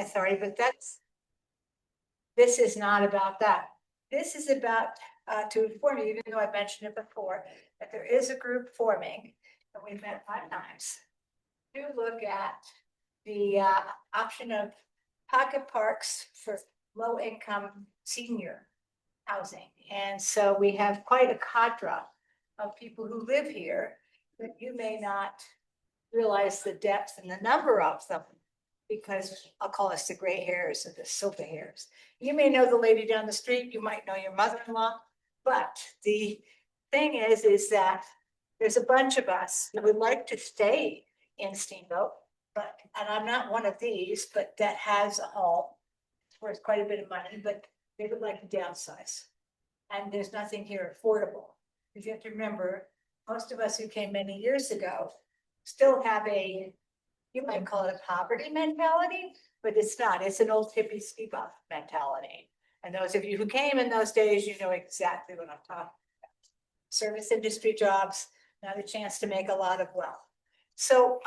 Authority, but this is not about that. This is about, to inform you, even though I mentioned it before, that there is a group forming, and we've met 5 times, to look at the option of pocket parks for low-income senior housing. And so we have quite a cadre of people who live here, but you may not realize the depth and the number of them, because I'll call us the gray hairs or the silver hairs. You may know the lady down the street, you might know your mother-in-law, but the thing is that there's a bunch of us that would like to stay in Steamboat, but, and I'm not one of these, but that has a home worth quite a bit of money, but they would like to downsize. And there's nothing here affordable. Because you have to remember, most of us who came many years ago still have a, you might call it a poverty mentality, but it's not. It's an old hippie ski buff mentality. And those of you who came in those days, you know exactly what I'm talking about. Service industry jobs, not a chance to make a lot of wealth. So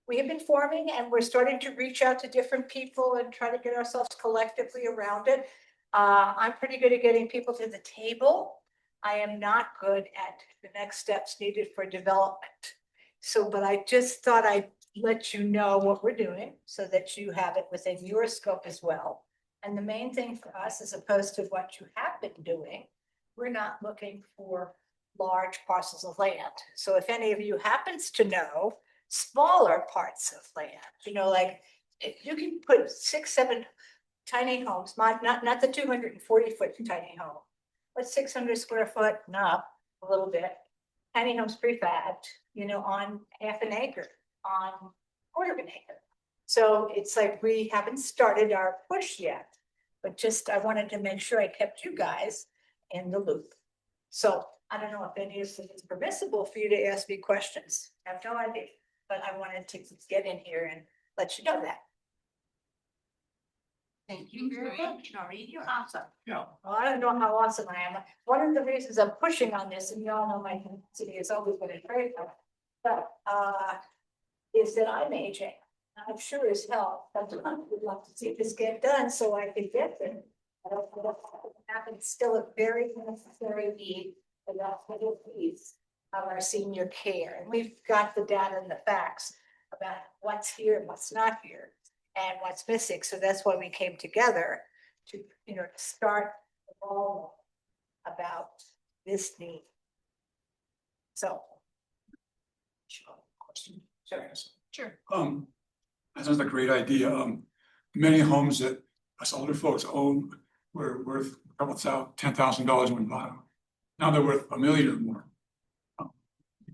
we have been forming, and we're starting to reach out to different people and try to get ourselves collectively around it. I'm pretty good at getting people to the table. I am not good at the next steps needed for development. So, but I just thought I'd let you know what we're doing so that you have it within your scope as well. And the main thing for us, as opposed to what you have been doing, we're not looking for large parcels of land. So if any of you happens to know smaller parts of land, you know, like you can put 6, 7 tiny homes, not the 240-foot tiny home, but 600 square foot, no, a little bit. Tiny homes prefabbed, you know, on half an acre, on quarter of an acre. So it's like we haven't started our push yet, but just I wanted to make sure I kept you guys in the loop. So I don't know if any of this is permissible for you to ask me questions. I have no idea, but I wanted to get in here and let you know that. Thank you very much, Noreen. You're awesome. Yeah. Well, I don't know how awesome I am. One of the reasons I'm pushing on this, and you all know my city is always been a trade, but is that I'm aging. I'm sure as hell, I would love to see this get done so I can get there. I don't know what happens. Still a very necessary need for that little piece of our senior care. And we've got the data and the facts about what's here and what's not here and what's missing. So that's why we came together to, you know, start the ball about this need. So. Question. Sure. That sounds like a great idea. Many homes that us older folks own were worth a couple $10,000 when bought them. Now they're worth $1 million or more.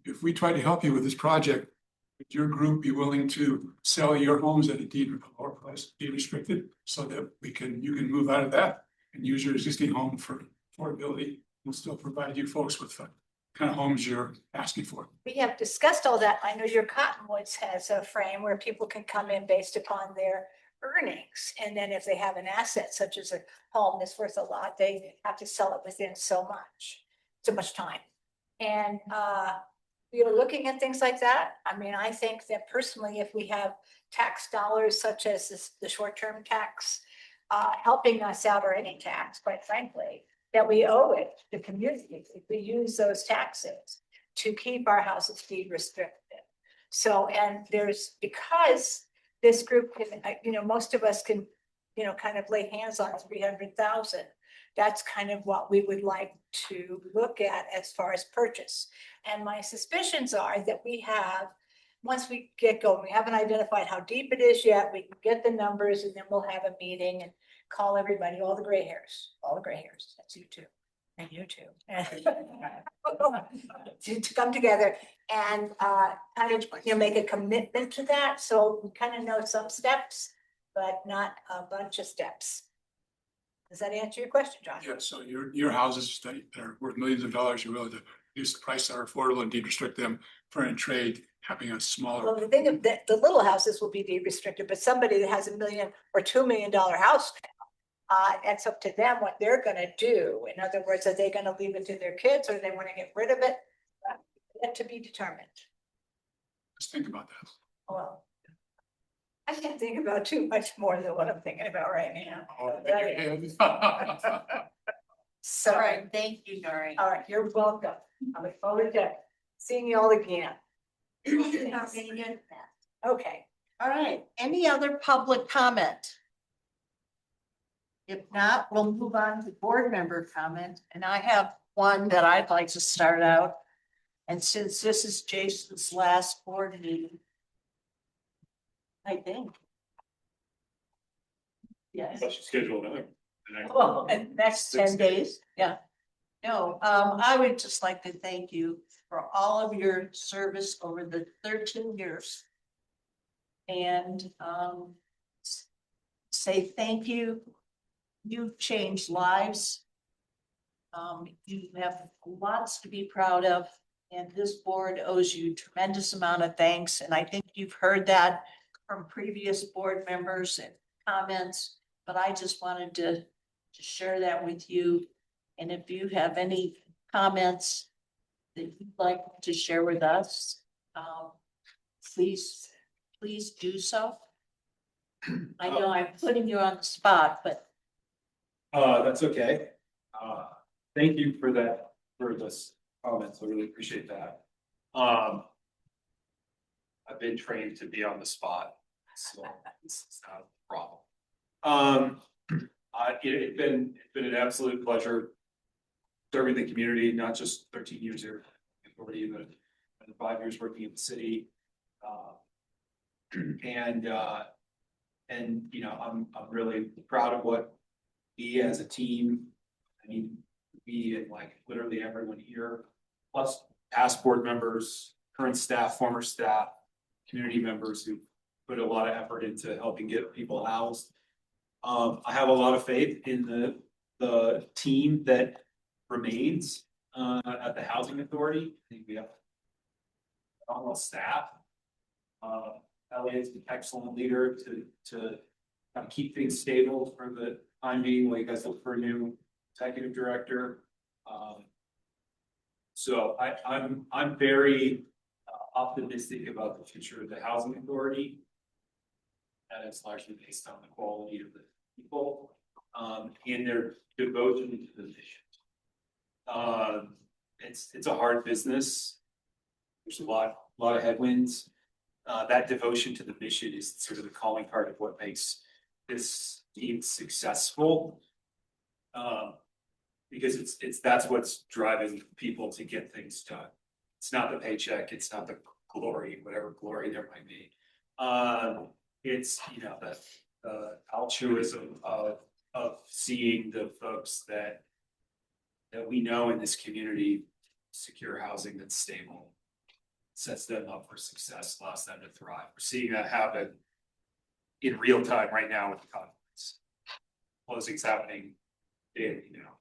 If we try to help you with this project, would your group be willing to sell your homes at a lower price, deed restricted, so that you can move out of that and use your existing home for affordability? We'll still provide you folks with the kind of homes you're asking for. We have discussed all that. I know your Cottonwoods has a frame where people can come in based upon their earnings. And then if they have an asset such as a home that's worth a lot, they have to sell it within so much time. And we are looking at things like that. I mean, I think that personally, if we have tax dollars such as the short-term tax helping us out, or any tax, quite frankly, that we owe it to communities if we use those taxes to keep our houses deed restricted. So, and there's, because this group can, you know, most of us can, you know, kind of lay hands on 300,000. That's kind of what we would like to look at as far as purchase. And my suspicions are that we have, once we get going, we haven't identified how deep it is yet. We can get the numbers, and then we'll have a meeting and call everybody, all the gray hairs, that's you too, and you too. To come together and kind of, you know, make a commitment to that. So we kind of know some steps, but not a bunch of steps. Does that answer your question, John? Yeah, so your houses that are worth millions of dollars, you're willing to reduce the price that are affordable and deed restrict them for in trade, having a smaller. Well, the thing of that, the little houses will be deed restricted, but somebody that has $1 million or $2 million house, it's up to them what they're going to do. In other words, are they going to leave it to their kids, or they want to get rid of it? Yet to be determined. Just think about that. Well, I can't think about too much more than what I'm thinking about right now. So, All right, thank you, Noreen. all right, you're welcome. I look forward to seeing you all again. Okay. All right, any other public comment? If not, we'll move on to board member comment, and I have one that I'd like to start out. And since this is Jason's last board meeting, I think. Yes. I should schedule another. Well, and next 10 days, yeah. No, I would just like to thank you for all of your service over the 13 years. And say thank you. You've changed lives. You have lots to be proud of, and this board owes you tremendous amount of thanks. And I think you've heard that from previous board members and comments, but I just wanted to share that with you. And if you have any comments that you'd like to share with us, please do so. I know I'm putting you on the spot, but That's okay. Thank you for that, for this comments. I really appreciate that. I've been trained to be on the spot, so it's not a problem. It's been an absolute pleasure serving the community, not just 13 years here, already the 5 years working in the city. And you know, I'm really proud of what we as a team, I mean, we and like literally everyone here, plus past board members, current staff, former staff, community members who put a lot of effort into helping get people housed. I have a lot of faith in the team that remains at the housing authority. I think we have almost staff. Elliot's an excellent leader to kind of keep things stable for the time being while you guys look for a new executive director. So I'm very optimistic about the future of the housing authority. And it's largely based on the quality of the people and their devotion to the mission. It's a hard business. There's a lot of headwinds. That devotion to the mission is sort of the calling card of what makes this team successful. Because that's what's driving people to get things done. It's not the paycheck, it's not the glory, whatever glory there might be. It's, you know, the altruism of seeing the folks that we know in this community secure housing that's stable, sets them up for success, allows them to thrive. We're seeing that happen in real time right now with the conference. Closings happening daily now.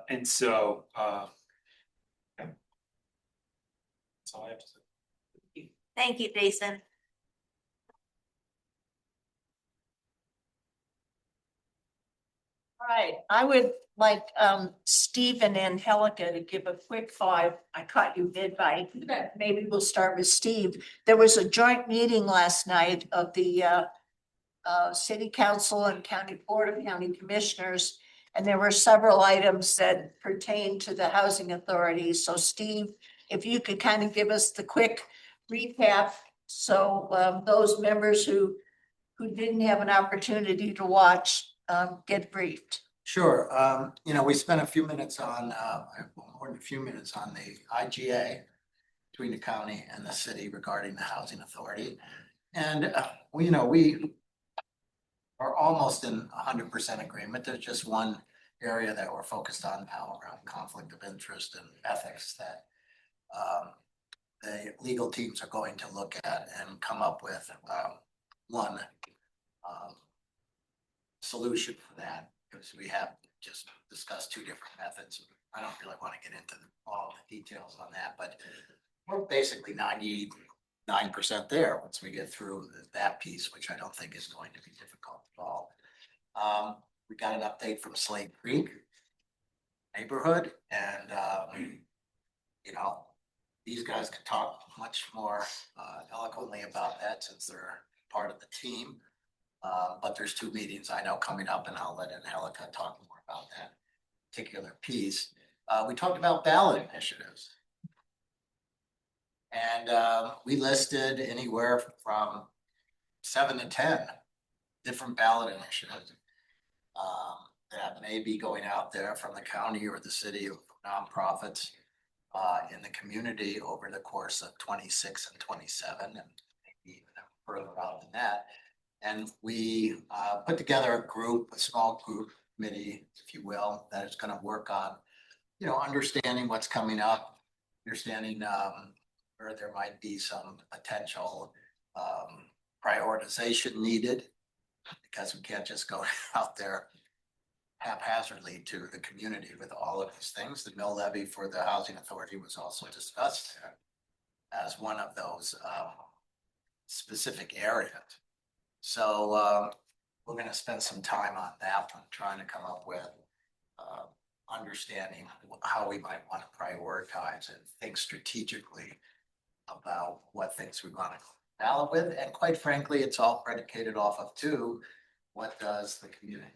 And so yeah. That's all I have to say. thank you, Jason. All right, I would like Stephen and Angelica to give a quick thought. I caught you mid-bite. Maybe we'll start with Steve. There was a joint meeting last night of the City Council and County Board of County Commissioners, and there were several items that pertain to the Housing Authority. So Steve, if you could kind of give us the quick recap, so those members who didn't have an opportunity to watch get briefed. Sure. You know, we spent a few minutes on, more than a few minutes on the IGA between the county and the city regarding the housing authority. And we are almost in 100% agreement. There's just one area that we're focused on now around conflict of interest and ethics that the legal teams are going to look at and come up with one solution for that, because we have just discussed two different methods. I don't really want to get into all the details on that, but we're basically 99% there once we get through that piece, which I don't think is going to be difficult at all. We got an update from Slate Creek neighborhood, and you know, these guys could talk much more eloquently about that since they're part of the team. But there's 2 meetings I know coming up, and I'll let Angelica talk more about that particular piece. We talked about ballot initiatives. And we listed anywhere from 7 to 10 different ballot initiatives that may be going out there from the county or the city or nonprofits in the community over the course of 26 and 27, and maybe even further out than that. And we put together a small group committee, if you will, that is going to work on, understanding what's coming up, understanding where there might be some potential prioritization needed, because we can't just go out there haphazardly to the community with all of these things. The mill levy for the housing authority was also discussed there as one of those specific areas. So we're going to spend some time on that one, trying to come up with understanding how we might want to prioritize and think strategically about what things we want to ballot with. And quite frankly, it's all predicated off of what does the community,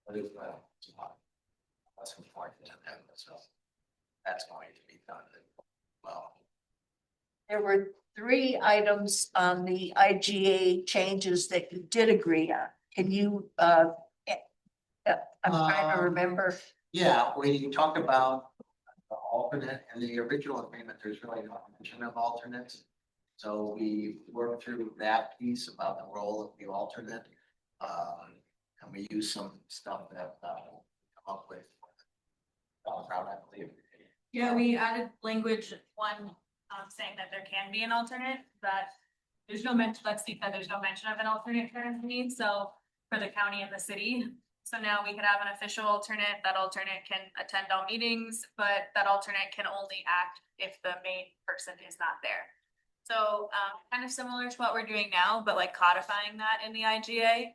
what is what's important to them. So that's going to be done well. There were 3 items on the IGA changes that you did agree on. Can you, I'm trying to remember. Yeah, we talked about the alternate in the original agreement. There's really no mention of alternates. So we worked through that piece about the role of the alternate. And we used some stuff that come up with I believe. Yeah, we added language one, saying that there can be an alternate, that there's no mention, let's see, that there's no mention of an alternate currently, so for the county and the city. So now we could have an official alternate. That alternate can attend all meetings, but that alternate can only act if the main person is not there. So kind of similar to what we're doing now, but like codifying that in the IGA.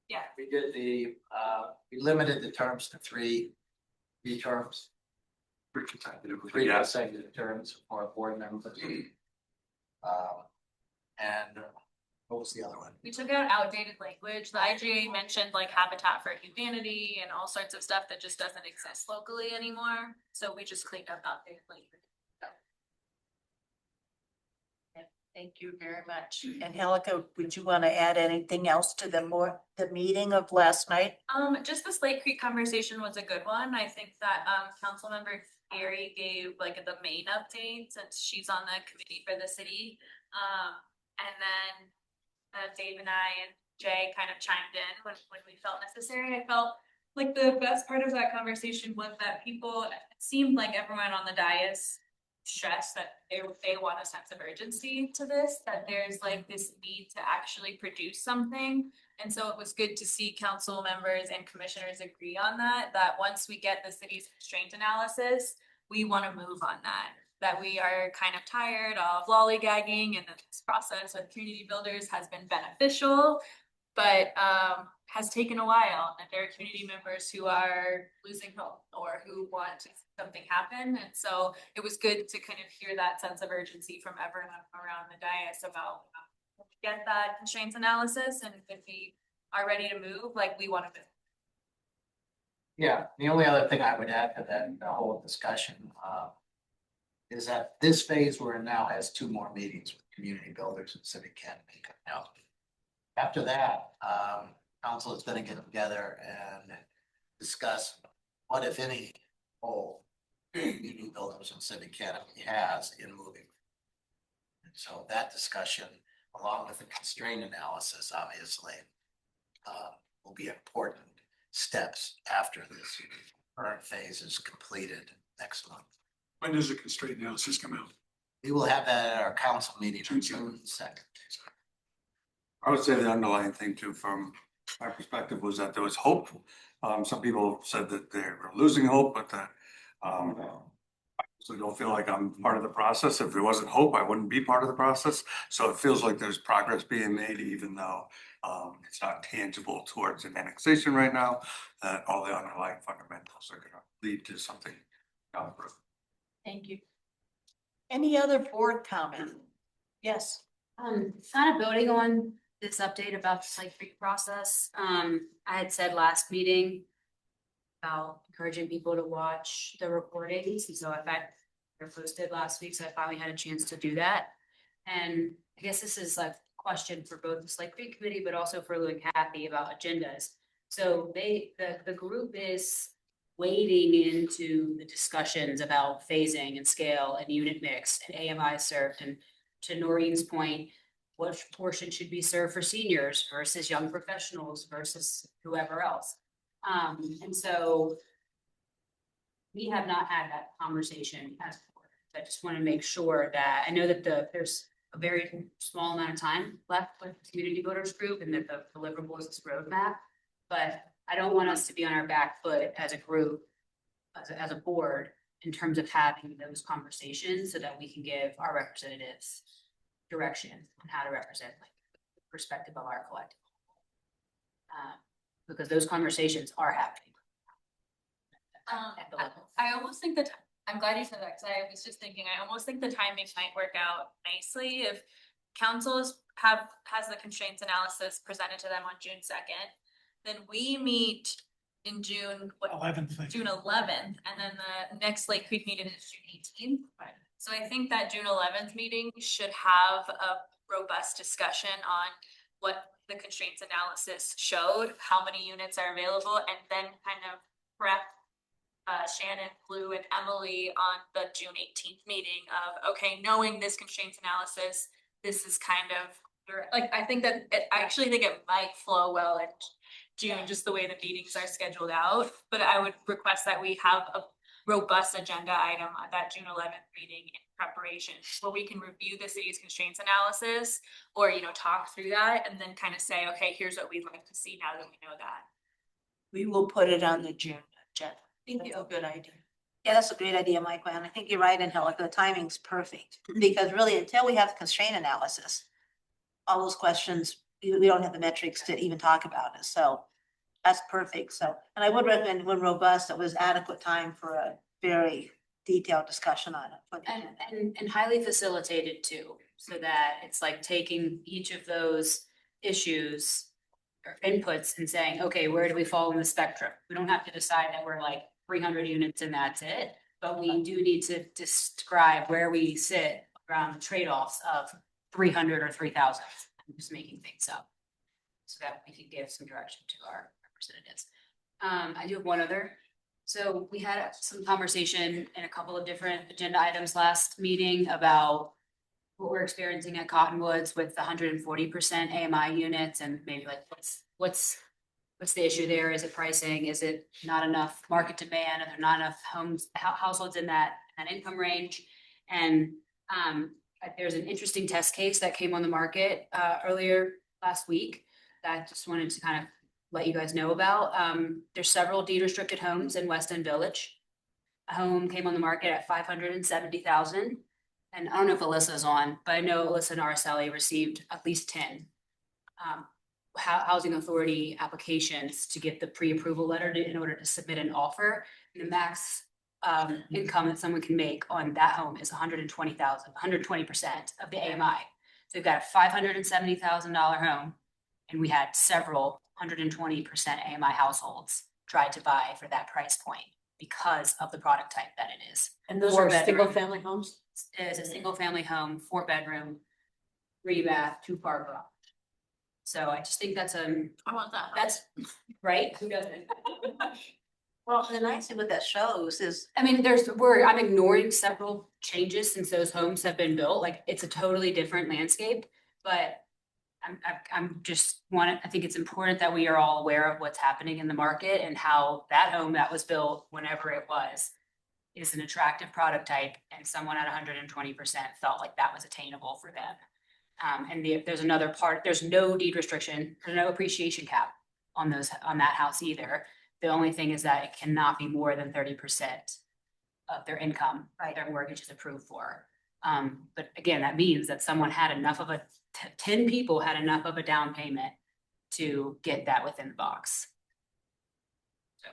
Yeah. We did we limited the terms to 3 terms. 3 consecutive terms for board members. And what was the other one? We took out outdated language. The IGA mentioned like Habitat for Humanity and all sorts of stuff that just doesn't exist locally anymore. So we just cleaned up outdated language. Thank you very much. Angelica, would you want to add anything else to the meeting of last night? Just the Slate Creek conversation was a good one. I think that Councilmember Gary gave like the main update since she's on the committee for the city. And then Dave and I and Jay kind of chimed in when we felt necessary. I felt like the best part of that conversation was that it seemed like everyone on the dais stressed that they want a sense of urgency to this, that there's like this need to actually produce something. And so it was good to see council members and commissioners agree on that once we get the city's constraint analysis, we want to move on that we are kind of tired of lollygagging, and that this process with community builders has been beneficial, but has taken a while, and there are community members who are losing hope or who want to see something happen. And so it was good to kind of hear that sense of urgency from everyone around the dais about get that constraints analysis, and if we are ready to move, like we want to move. Yeah, the only other thing I would add to that whole discussion is that this phase we're in now has 2 more meetings with community builders and civic candidates coming out. After that, council is going to get together and discuss what, if any, role community builders and civic candidates has in moving. And so that discussion, along with the constraint analysis, obviously, will be important steps after this current phase is completed next month. When does the constraint analysis come out? We will have that at our council meeting on June 2nd. I would say the underlying thing too, from my perspective, was that there was hope. Some people said that they were losing hope, but that I also don't feel like I'm part of the process. If there wasn't hope, I wouldn't be part of the process. So it feels like there's progress being made, even though it's not tangible towards an annexation right now, that all the underlying fundamentals are going to lead to something down the road. Thank you. Any other board comment? Yes. Kind of building on this update about the site free process, I had said last meeting about encouraging people to watch the recordings, and so in fact, they're posted last week, so I finally had a chance to do that. And I guess this is like a question for both the Slate Creek Committee, but also for Lou and Kathy about agendas. So the group is wading into the discussions about phasing and scale and unit mix and AMI served. And to Noreen's point, what portion should be served for seniors versus young professionals versus whoever else? And so we have not had that conversation as a board. I just want to make sure that I know that there's a very small amount of time left with the community voters group and that the deliverable is this roadmap. But I don't want us to be on our back foot as a group, as a board, in terms of having those conversations so that we can give our representatives direction on how to represent like the perspective of our collective. Because those conversations are happening. At the level. I almost think that, I'm glad you said that, because I was just thinking, I almost think the timing might work out nicely if councils has the constraints analysis presented to them on June 2nd. Then we meet in June, June 11th, and then the next Lake Creek meeting is June 18th. Right. So I think that June 11th meeting should have a robust discussion on what the constraints analysis showed, how many units are available, and then kind of prep Shannon, Lou, and Emily on the June 18th meeting of, okay, knowing this constraints analysis, this is kind of, like, I think that, I actually think it might flow well in June, just the way the meetings are scheduled out, but I would request that we have a robust agenda item on that June 11th meeting in preparation, where we can review the city's constraints analysis, or, you know, talk through that, and then kind of say, okay, here's what we'd like to see now that we know that. We will put it on the June agenda. Thank you. That's a good idea. Yeah, that's a great idea, Michael, and I think you're right, Angelica, the timing's perfect, because really, until we have the constraint analysis, all those questions, we don't have the metrics to even talk about it, so that's perfect, so, and I would recommend when robust, it was adequate time for a very detailed discussion on it. for the agenda. And highly facilitated too, so that it's like taking each of those issues or inputs and saying, okay, where do we fall in the spectrum? We don't have to decide that we're like 300 units and that's it, but we do need to describe where we sit around the trade-offs of 300 or 3,000. I'm just making things up so that we can give some direction to our representatives. I do have one other. So we had some conversation in a couple of different agenda items last meeting about what we're experiencing at Cottonwoods with the 140% AMI units, and maybe like what's the issue there? Is it pricing? Is it not enough market demand? Are there not enough households in that income range? And there's an interesting test case that came on the market earlier last week that I just wanted to kind of let you guys know about. There's several deed restricted homes in West End Village. A home came on the market at 570,000. And I don't know if Alyssa's on, but I know Alyssa and Araceli received at least 10 housing authority applications to get the pre-approval letter in order to submit an offer. And the max income that someone can make on that home is 120,000, 120% of the AMI. So we've got a $570,000 home, and we had several 120% AMI households tried to buy for that price point because of the product type that it is. And those Four are bedroom. single family homes? It is a single family home, 4-bedroom, 3-bath, 2-car garage. So I just think that's I want that. that's right. Who doesn't? Well, the nice thing what that shows is, I mean, I'm ignoring several changes since those homes have been built. Like, it's a totally different landscape, but I'm just I think it's important that we are all aware of what's happening in the market and how that home that was built whenever it was is an attractive product type, and someone at 120% felt like that was attainable for them. And there's another part, there's no deed restriction, there's no appreciation cap on that house either. The only thing is that it cannot be more than 30% of their income, their mortgage is approved for. But again, that means that someone had enough of 10 people had enough of a down payment to get that within the box. So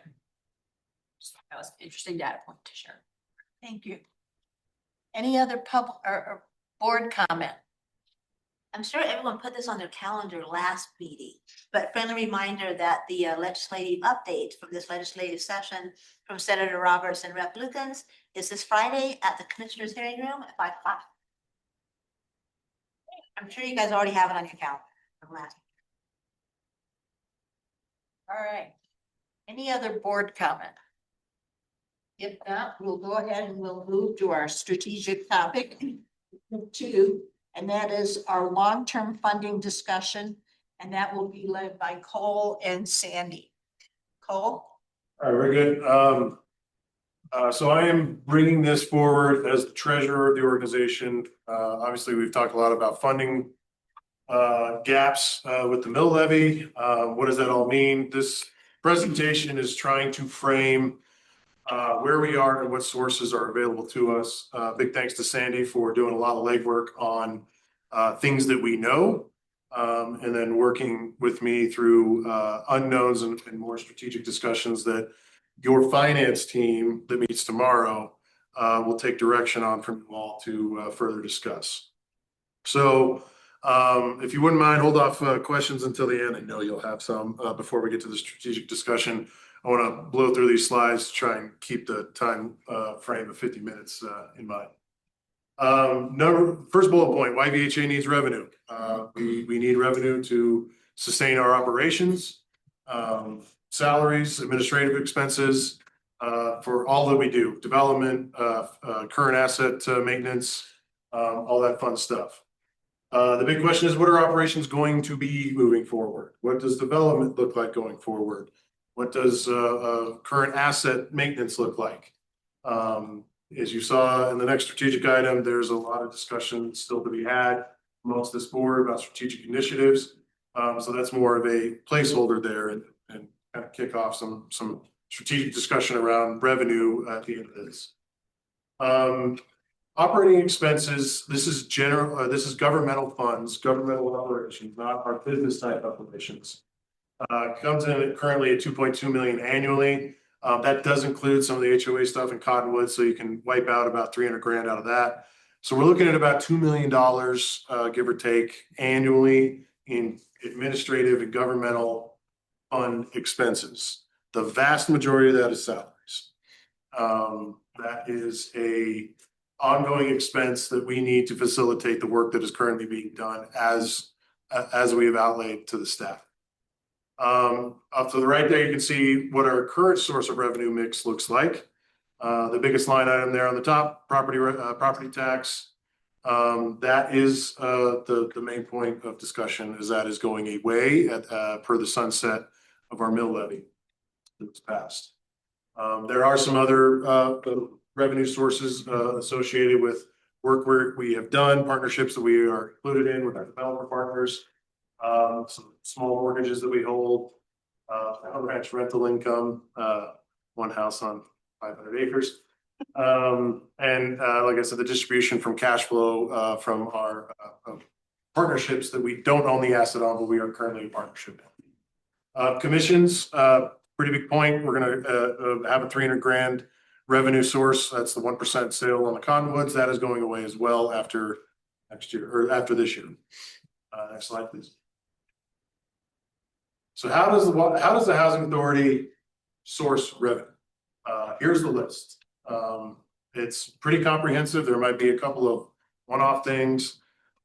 that was an interesting data point to share. Thank you. Any other public or board comment? I'm sure everyone put this on their calendar last meeting, but friendly reminder that the legislative update from this legislative session from Senator Roberts and Rep. Lukens is this Friday at the Commissioners' Hearing Room at 5 o'clock. I'm sure you guys already have it on your calendar from last. All right. Any other board comment? If not, we'll go ahead and we'll move to our strategic topic two, and that is our long-term funding discussion, and that will be led by Cole and Sandy. Cole? All right, very good. So I am bringing this forward as the treasurer of the organization. Obviously, we've talked a lot about funding gaps with the mill levy. What does that all mean? This presentation is trying to frame where we are and what sources are available to us. Big thanks to Sandy for doing a lot of legwork on things that we know, and then working with me through unknowns and more strategic discussions that your finance team that meets tomorrow will take direction on from you all to further discuss. So if you wouldn't mind, hold off questions until the end. I know you'll have some before we get to the strategic discussion. I want to blow through these slides to try and keep the time frame of 50 minutes in mind. First bullet point, YVHA needs revenue. We need revenue to sustain our operations, salaries, administrative expenses, for all that we do, development, current asset maintenance, all that fun stuff. The big question is, what are operations going to be moving forward? What does development look like going forward? What does current asset maintenance look like? As you saw in the next strategic item, there's a lot of discussion still to be had amongst this board about strategic initiatives. So that's more of a placeholder there and kind of kick off some strategic discussion around revenue at the end of this. Operating expenses, this is governmental funds, governmental operations, not our business type operations. Comes in currently at 2.2 million annually. That does include some of the HOA stuff in Cottonwood, so you can wipe out about 300 grand out of that. So we're looking at about $2 million, give or take, annually in administrative and governmental fund expenses. The vast majority of that is salaries. That is a ongoing expense that we need to facilitate the work that is currently being done as we have outlaid to the staff. Up to the right there, you can see what our current source of revenue mix looks like. The biggest line item there on the top, property tax. That is the main point of discussion, is that is going away per the sunset of our mill levy that was passed. There are some other revenue sources associated with work we have done, partnerships that we are included in with our developer partners. Some small mortgages that we hold, ranch rental income, one house on 500 acres. And like I said, the distribution from cash flow from our partnerships that we don't own the asset on, but we are currently in partnership. Commissions, pretty big point. We're going to have a 300 grand revenue source. That's the 1% sale on the Cottonwoods. That is going away as well after next year, or after this year. Next slide, please. So how does the housing authority source revenue? Here's the list. It's pretty comprehensive. There might be a couple of one-off things.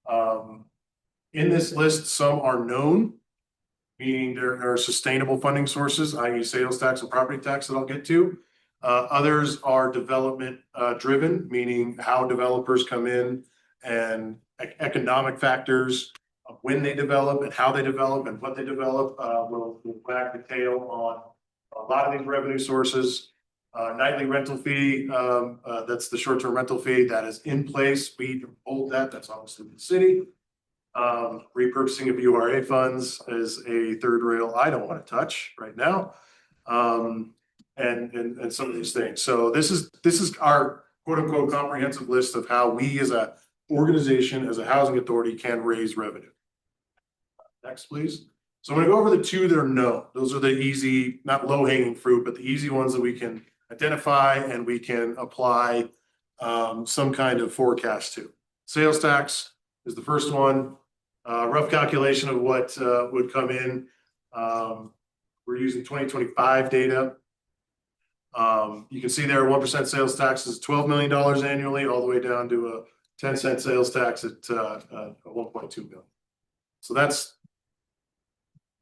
In this list, some are known, meaning there are sustainable funding sources, i.e. sales tax and property tax that I'll get to. Others are development driven, meaning how developers come in and economic factors of when they develop and how they develop and what they develop will wag the tail on a lot of these revenue sources. Nightly rental fee, that's the short-term rental fee that is in place. We hold that. That's obviously the city. Repurposing of URA funds is a third rail I don't want to touch right now. And some of these things. So this is our quote unquote comprehensive list of how we as a organization, as a housing authority, can raise revenue. Next, please. So I'm going to go over the two that are known. Those are the easy, not low hanging fruit, but the easy ones that we can identify and we can apply some kind of forecast to. Sales tax is the first one. Rough calculation of what would come in. We're using 2025 data. You can see there 1% sales tax is $12 million annually, all the way down to a 10-cent sales tax at 1.2 million. So that's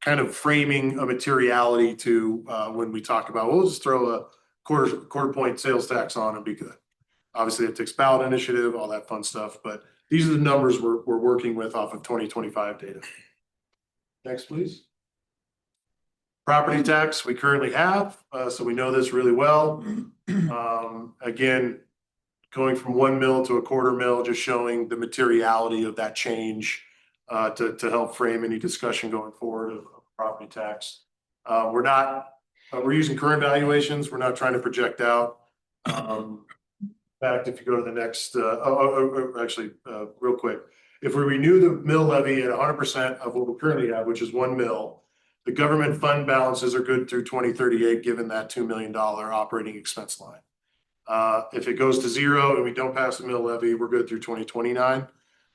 kind of framing a materiality to when we talk about, we'll just throw a quarter point sales tax on and be good. Obviously, it takes ballot initiative, all that fun stuff, but these are the numbers we're working with off of 2025 data. Next, please. Property tax we currently have, so we know this really well. Again, going from 1 mil to a quarter mil, just showing the materiality of that change to help frame any discussion going forward of property tax. We're using current valuations. We're not trying to project out. In fact, if you go to the next, real quick, if we renew the mill levy at 100% of what we currently have, which is 1 mil, the government fund balances are good through 2038, given that $2 million operating expense line. If it goes to 0 and we don't pass the mill levy, we're good through 2029.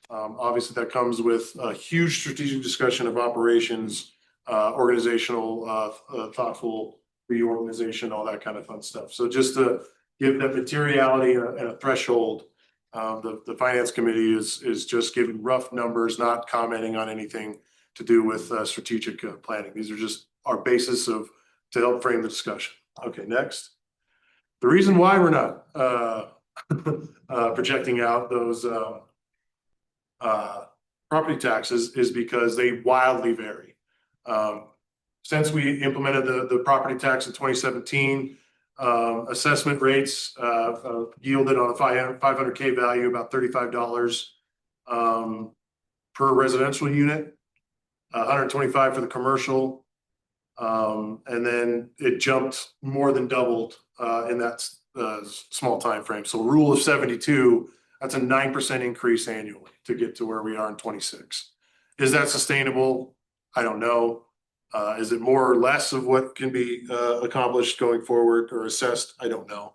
Obviously, that comes with a huge strategic discussion of operations, organizational, thoughtful reorganization, all that kind of fun stuff. So just to give that materiality and a threshold, the finance committee is just giving rough numbers, not commenting on anything to do with strategic planning. These are just our basis to help frame the discussion. Okay, next. The reason why we're not projecting out those property taxes is because they wildly vary. Since we implemented the property tax in 2017, assessment rates yielded on a 500K value about $35 per residential unit. 125 for the commercial, and then it jumped more than doubled in that small time frame. So rule of 72, that's a 9% increase annually to get to where we are in 26. Is that sustainable? I don't know. Is it more or less of what can be accomplished going forward or assessed? I don't know.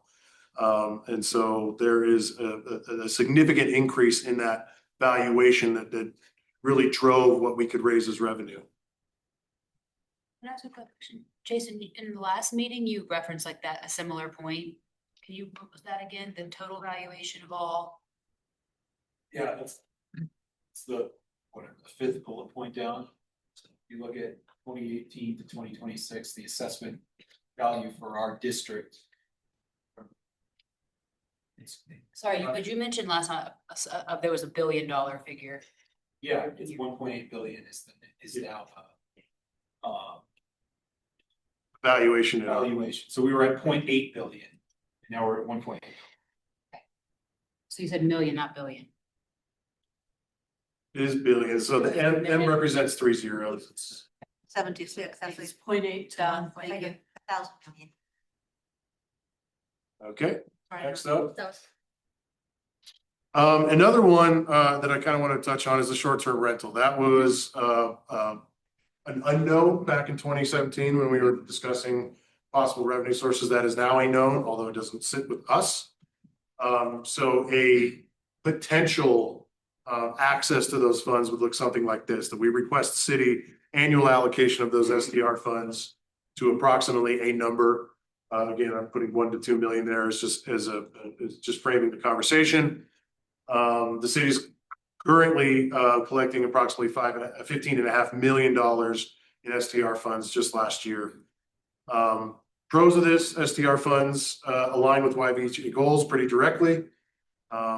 And so there is a significant increase in that valuation that really drove what we could raise as revenue. Can I ask a question? Jason, in the last meeting, you referenced like that, a similar point. Can you put that again? The total valuation of all? Yeah, it's the fifth bullet point down. So if you look at 2018 to 2026, the assessment value for our district. Sorry, but you mentioned last time there was $1 billion figure. Yeah, it's 1.8 billion is now Valuation. valuation. So we were at 0.8 billion. And now we're at 1.8. So you said million, not billion. It is billion. So the M represents 3 zeros. It's 76, that's like 0.8 down. like 1,000 million. okay. Next up. That was Another one that I kind of want to touch on is the short-term rental. That was an unknown back in 2017 when we were discussing possible revenue sources. That is now a known, although it doesn't sit with us. So a potential access to those funds would look something like this, that we request the city annual allocation of those SDR funds to approximately a number. Again, I'm putting 1 to 2 million there as just framing the conversation. The city's currently collecting approximately $15.5 million in STR funds just last year. Pros of this, STR funds align with YVHA goals pretty directly.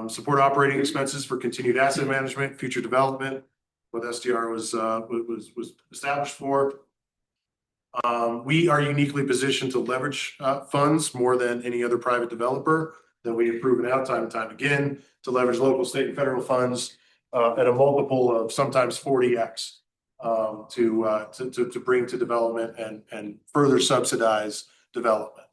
Support operating expenses for continued asset management, future development, what STR was established for. We are uniquely positioned to leverage funds more than any other private developer that we have proven out time and time again to leverage local, state, and federal funds at a multiple of sometimes 40x to bring to development and further subsidize development.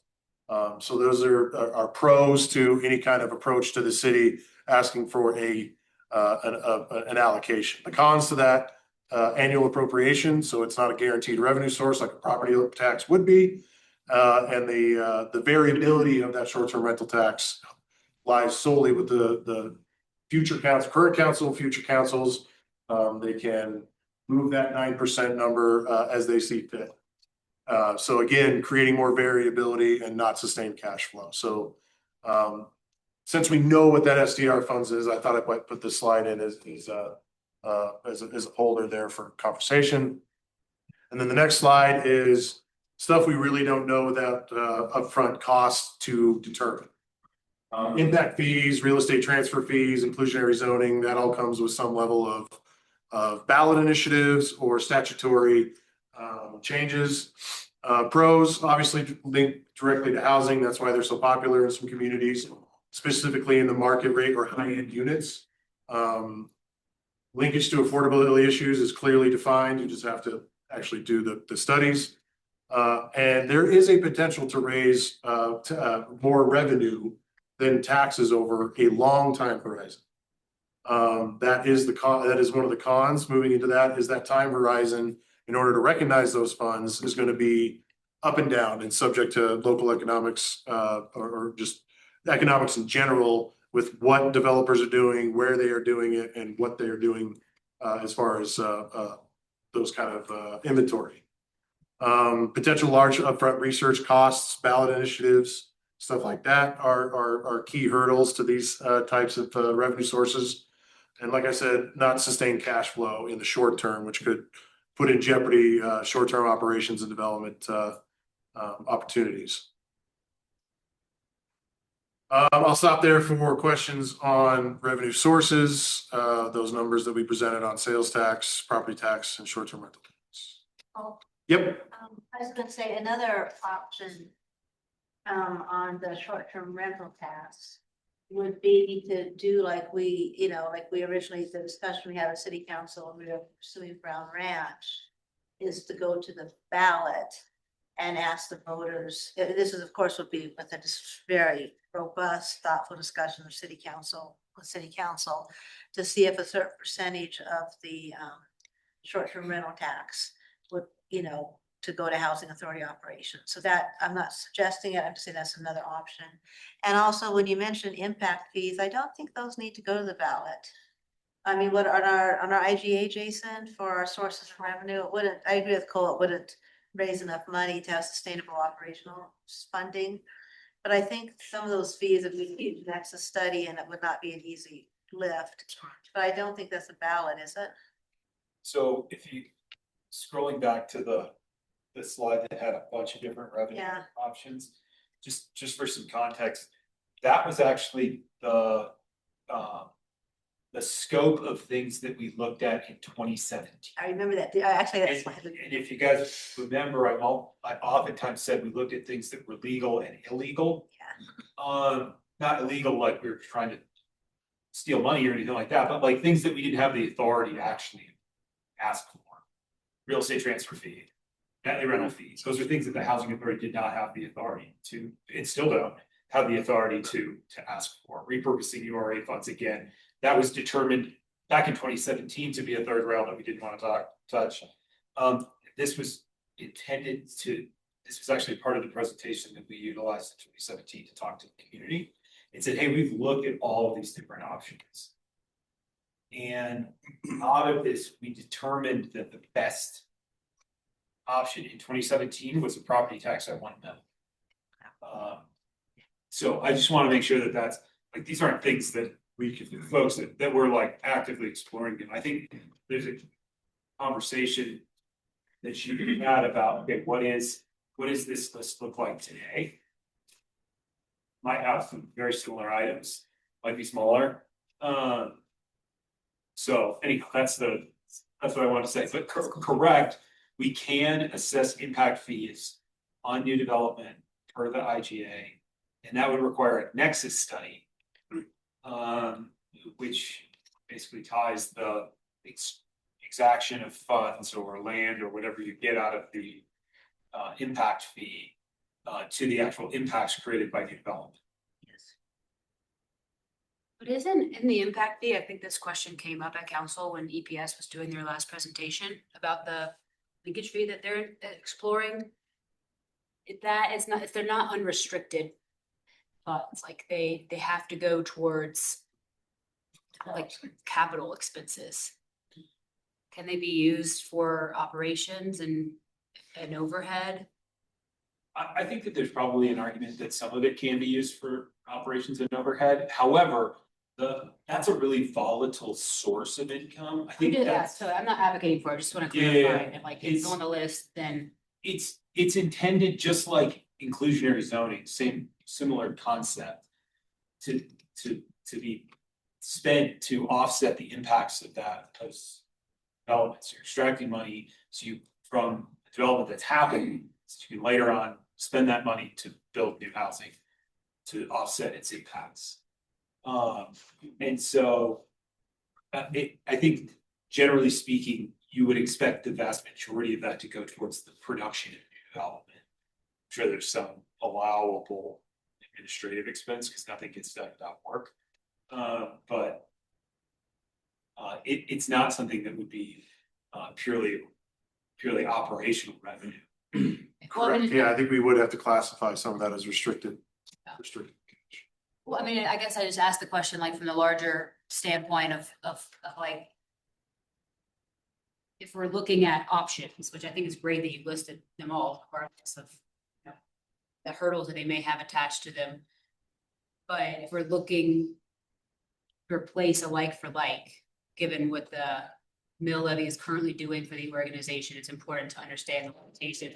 So those are pros to any kind of approach to the city asking for an allocation. The cons to that, annual appropriation, so it's not a guaranteed revenue source like a property tax would be, and the variability of that short-term rental tax lies solely with the future council, current council, future councils, They can move that 9% number as they see fit. So again, creating more variability and not sustained cash flow. So since we know what that SDR funds is, I thought I might put this slide in as a holder there for conversation. And then the next slide is stuff we really don't know that upfront costs to determine. Impact fees, real estate transfer fees, inclusionary zoning, that all comes with some level of ballot initiatives or statutory changes. Pros obviously link directly to housing. That's why they're so popular in some communities, specifically in the market rate or high-end units. Linkage to affordability issues is clearly defined. You just have to actually do the studies. And there is a potential to raise more revenue than taxes over a long time horizon. That is one of the cons. Moving into that is that time horizon, in order to recognize those funds, is going to be up and down and subject to local economics or just economics in general, with what developers are doing, where they are doing it, and what they are doing as far as those kind of inventory. Potential large upfront research costs, ballot initiatives, stuff like that are key hurdles to these types of revenue sources. And like I said, not sustained cash flow in the short term, which could put in jeopardy short-term operations and development opportunities. I'll stop there for more questions on revenue sources, those numbers that we presented on sales tax, property tax, and short-term rental tax. Oh. Yep. I was gonna say another option on the short-term rental tax would be to do like we originally, the discussion we had at city council, and we were pursuing Brown Ranch, is to go to the ballot and ask the voters. This is, of course, would be with a very robust, thoughtful discussion with city council, to see if a certain percentage of the short-term rental tax would, to go to housing authority operations. So that, I'm not suggesting it, I'm just saying that's another option. And also, when you mentioned impact fees, I don't think those need to go to the ballot. I mean, what on our IGA, Jason, for our sources of revenue, it wouldn't, I agree with Cole, it wouldn't raise enough money to have sustainable operational funding. But I think some of those fees, if we need an access study, and it would not be an easy lift, but I don't think that's a ballot, is it? So if you, scrolling back to the slide that had a bunch of different revenue options, just for some context, that was actually the scope of things that we looked at in 2017. I remember that. Actually, that's why. And if you guys remember, I oftentimes said we looked at things that were legal and illegal. Yeah. Not illegal like we were trying to steal money or anything like that, but like things that we didn't have the authority to actually ask for. Real estate transfer fee, nightly rental fees. Those are things that the housing authority did not have the authority to, and still don't have the authority to ask for. Repurposing URA funds, again, that was determined back in 2017 to be a third rail that we didn't want to touch. This was intended to, this was actually part of the presentation that we utilized in 2017 to talk to the community. It said, hey, we've looked at all of these different options. And out of this, we determined that the best option in 2017 was a property tax at 1 million. So I just want to make sure that that's like, these aren't things that we could, folks that we're like actively exploring. And I think there's a conversation that should be had about, okay, what is this list look like today? Might have some very similar items, might be smaller. So anyhow, that's what I want to say. But correct, we can assess impact fees on new development per the IGA, and that would require a nexus study, which basically ties the exaction of funds or land or whatever you get out of the impact fee to the actual impacts created by new development. But isn't in the impact fee, I think this question came up at council when EPS was doing their last presentation about the linkage fee that they're exploring. That is not, if they're not unrestricted funds, like they have to go towards like capital expenses. can they be used for operations and overhead? I think that there's probably an argument that some of it can be used for operations and overhead. However, that's a really volatile source of income. I We think did that, that's, so I'm not advocating for it, I just wanna Yeah, clarify that, like, it's it's- on the list, then. it's intended just like inclusionary zoning, similar concept. To be spent to offset the impacts of those developments. You're extracting money from development that's happening, so you can later on spend that money to build new housing to offset its impacts. And so I think generally speaking, you would expect the vast majority of that to go towards the production of new development. I'm sure there's some allowable administrative expense because nothing gets done without work. But it's not something that would be purely operational revenue. Well, I mean, Yeah, I think we would have to classify some of that as restricted. Well, I mean, I guess I just asked the question like from the larger standpoint of like. If we're looking at options, which I think is great that you listed them all, regardless of, you know, the hurdles that they may have attached to them. But if we're looking to replace a like for like, given what the mill levy is currently doing for the organization, it's important to understand the limitation.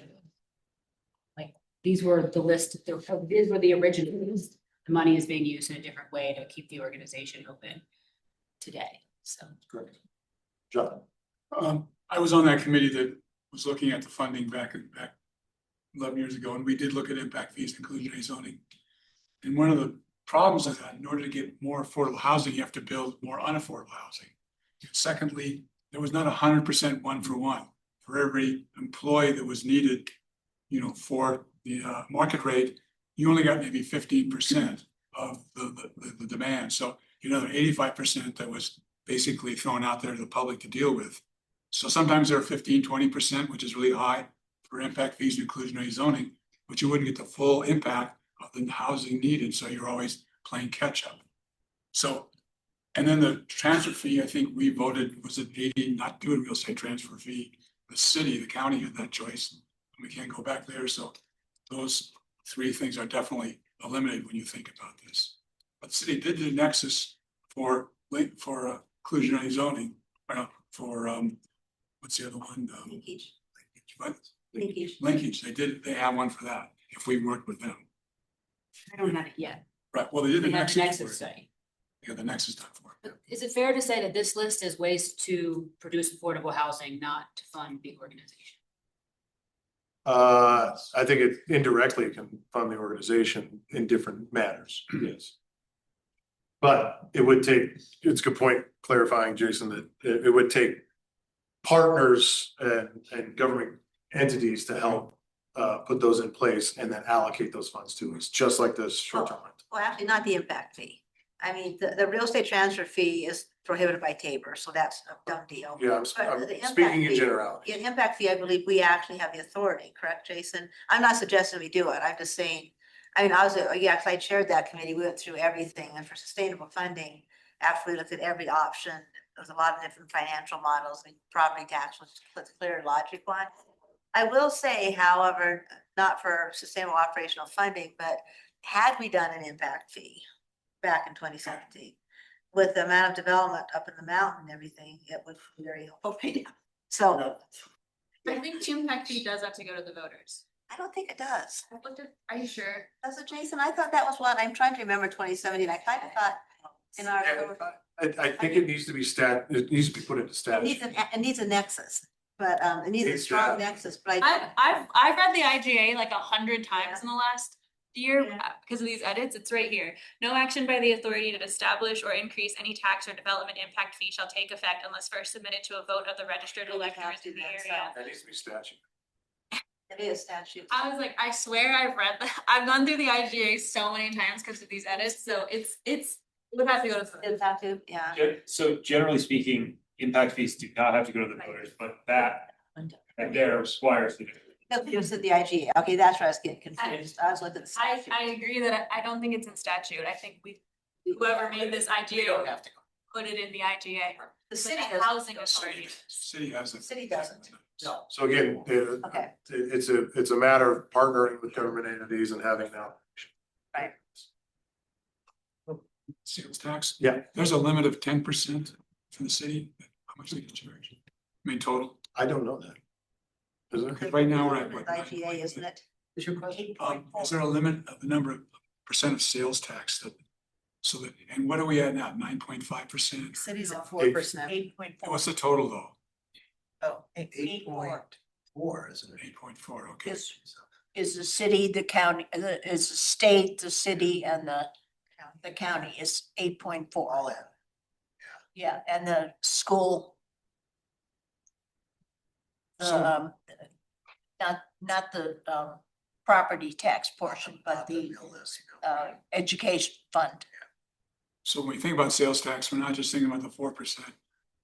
Like, these were the list, these were the originals. The money is being used in a different way to keep the organization open today, so. Correct. John? I was on that committee that was looking at the funding back 11 years ago, and we did look at impact fees, inclusionary zoning. And one of the problems is that in order to get more affordable housing, you have to build more unaffordable housing. Secondly, there was not 100% one for one. For every employee that was needed, for the market rate, you only got maybe 15% of the demand. So another 85% that was basically thrown out there to the public to deal with. So sometimes they're 15, 20%, which is really high for impact fees and inclusionary zoning, but you wouldn't get the full impact of the housing needed. So you're always playing catch up. So, and then the transfer fee, I think we voted, was it 80, not do a real estate transfer fee. The city, the county had that choice. We can't go back there. So those three things are definitely eliminated when you think about this. But the city did the nexus for inclusionary zoning, what's the other one? Linkage. What? Linkage. Linkage. They have one for that if we work with them. I don't have it yet. Right. Well, they did the We have the nexus. nexus for it. study. They got the nexus done for it. But is it fair to say that this list is ways to produce affordable housing, not to fund the organization? I think it indirectly can fund the organization in different manners, yes. But it would take, it's a good point clarifying, Jason, that it would take partners and government entities to help put those in place and then allocate those funds to us, just like this short-term rental. Well, actually, not the impact fee. I mean, the real estate transfer fee is prohibited by Tabor, so that's a done deal. Yeah, I'm But the impact speaking in fee- generality. In impact fee, I believe we actually have the authority, correct, Jason? I'm not suggesting we do it. I'm just saying, I mean, because I chaired that committee. We went through everything, and for sustainable funding, after we looked at every option, there was a lot of different financial models. I mean, property tax was the clear logic one. I will say, however, not for sustainable operational funding, but had we done an impact fee back in 2017, with the amount of development up in the mountain and everything, it would be very helpful right now. So I think the impact fee does have to go to the voters. I don't think it does. I looked at, are you sure? Does it, Jason? I thought that was what, I'm trying to remember 2017. I kind of thought in our. I think it needs to be it needs to be put into statute. It needs a nexus, but it needs a strong nexus, but I've read the IGA like 100 times in the last year Yeah. because of these edits. It's right here. No action by the authority to establish or increase any tax or development impact fee shall take effect unless first submitted to a vote of the registered We have electors to in the do that, area. That needs to be statute. it is statute. I was like, I swear I've read that. I've gone through the IGA so many times because of these edits. So it would have to go to the It's statute, yeah. So generally speaking, impact fees do not have to go to the voters, but that there requires the. It was at the IGA. Okay, that's where I was getting confused. I was looking at the statute. I agree that I don't think it's in statute. I think whoever made this You don't IGA, have to go. put it in the IGA. The But city the doesn't. housing authority. City has it. City doesn't. No. So again, Okay. it's a matter of partnering with government entities and having that. Right. Sales tax. Yeah. There's a limit of 10% for the city, how much they can charge. I mean, total. I don't know that. Is there? Okay, right now we're at what? IGA, isn't it? Is your question? Is there a limit of the number of percent of sales tax that, so that, and what are we at now, 9.5%? City's at 4%. 8.4. What's the total though? Oh, 8.4, isn't it? 8.4, okay. Is the city, the county, is the state, the city and the county is 8.4. All in. Yeah, and the school. So- Not the property tax portion, but the education fund. So when we think about sales tax, we're not just thinking about the 4%.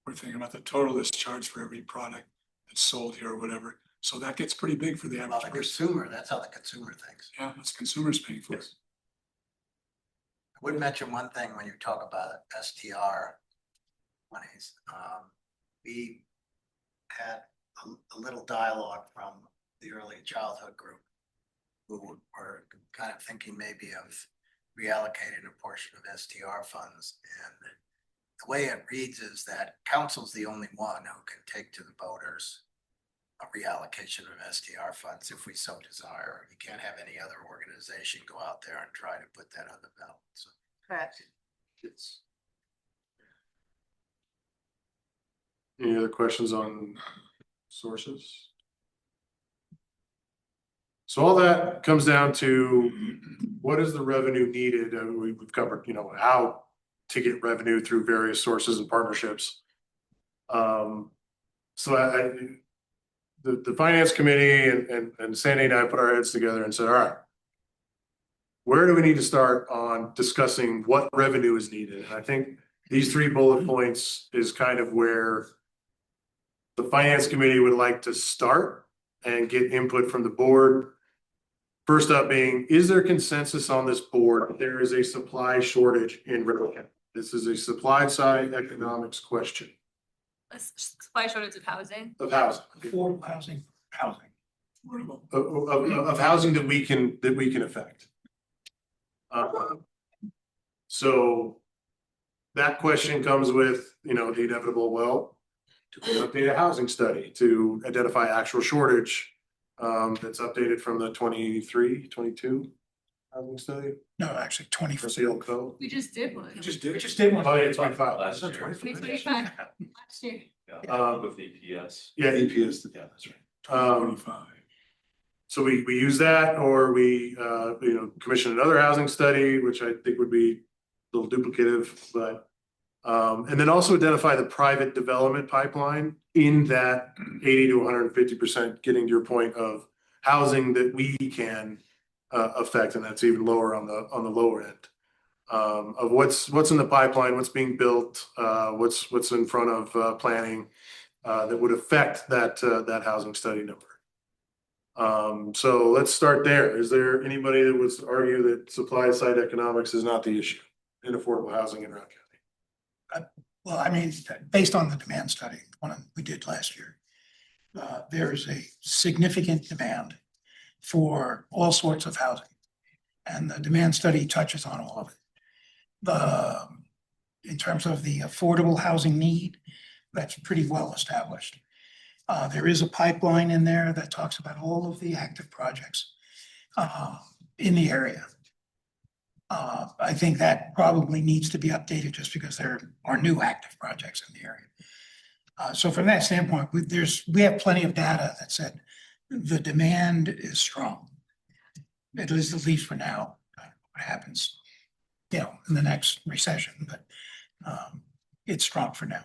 We're thinking about the total that's charged for every product that's sold here or whatever. So that gets pretty big for the Well, average the person. consumer, that's how the consumer thinks. Yeah, that's consumers paying for it. I would mention one thing when you talk about STR monies. We had a little dialogue from the early childhood group who were kind of thinking maybe of reallocating a portion of STR funds. And the way it reads is that council's the only one who can take to the voters a reallocation of STR funds if we so desire. You can't have any other organization go out there and try to put that on the ballot. So Correct. it's Any other questions on sources? So all that comes down to what is the revenue needed? And we've covered, how to get revenue through various sources and partnerships. So the finance committee and Sandy and I put our heads together and said, all right, where do we need to start on discussing what revenue is needed? And I think these 3 bullet points is kind of where the finance committee would like to start and get input from the board. First up being, is there consensus on this board? There is a supply shortage in Riverhead. This is a supply side economics question Supply shortage of housing. of housing. Affordable housing. Affordable. Of housing that we can affect. So that question comes with, the inevitable, well, to update a housing study to identify actual shortage. That's updated from the 23-22 housing study No, actually for 24. sale code. We just did one. We just did one. Oh, yeah, 25. Last year. 2025, last year. With EPS. Yeah, EPS, yeah, that's right. 25. So we use that, or we, commission another housing study, which I think would be a little duplicative, but. And then also identify the private development pipeline in that 80 to 150%, getting to your point of housing that we can affect, and that's even lower on the lower end. Of what's in the pipeline, what's being built, what's in front of planning that would affect that housing study number. So let's start there. Is there anybody that would argue that supply side economics is not the issue in affordable housing in Rock County? Well, I mean, based on the demand study, one we did last year, there is a significant demand for all sorts of housing. And the demand study touches on all of it. In terms of the affordable housing need, that's pretty well established. There is a pipeline in there that talks about all of the active projects in the area. I think that probably needs to be updated just because there are new active projects in the area. So from that standpoint, we have plenty of data that said the demand is strong. At least for now. What happens, in the next recession, but it's strong for now.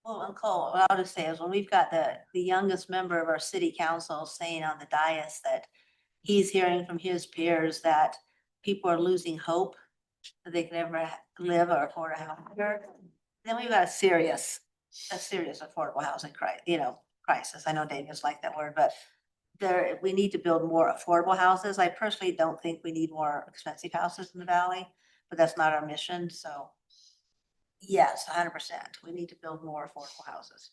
Well, and Cole, what I'll just say is when we've got the youngest member of our city council saying on the dais that he's hearing from his peers that people are losing hope that they can ever live or afford a house. Then we've got a serious affordable housing crisis. I know Dave doesn't like that word, but we need to build more affordable houses. I personally don't think we need more expensive houses in the valley, but that's not our mission. So Yes, 100%. We need to build more affordable houses.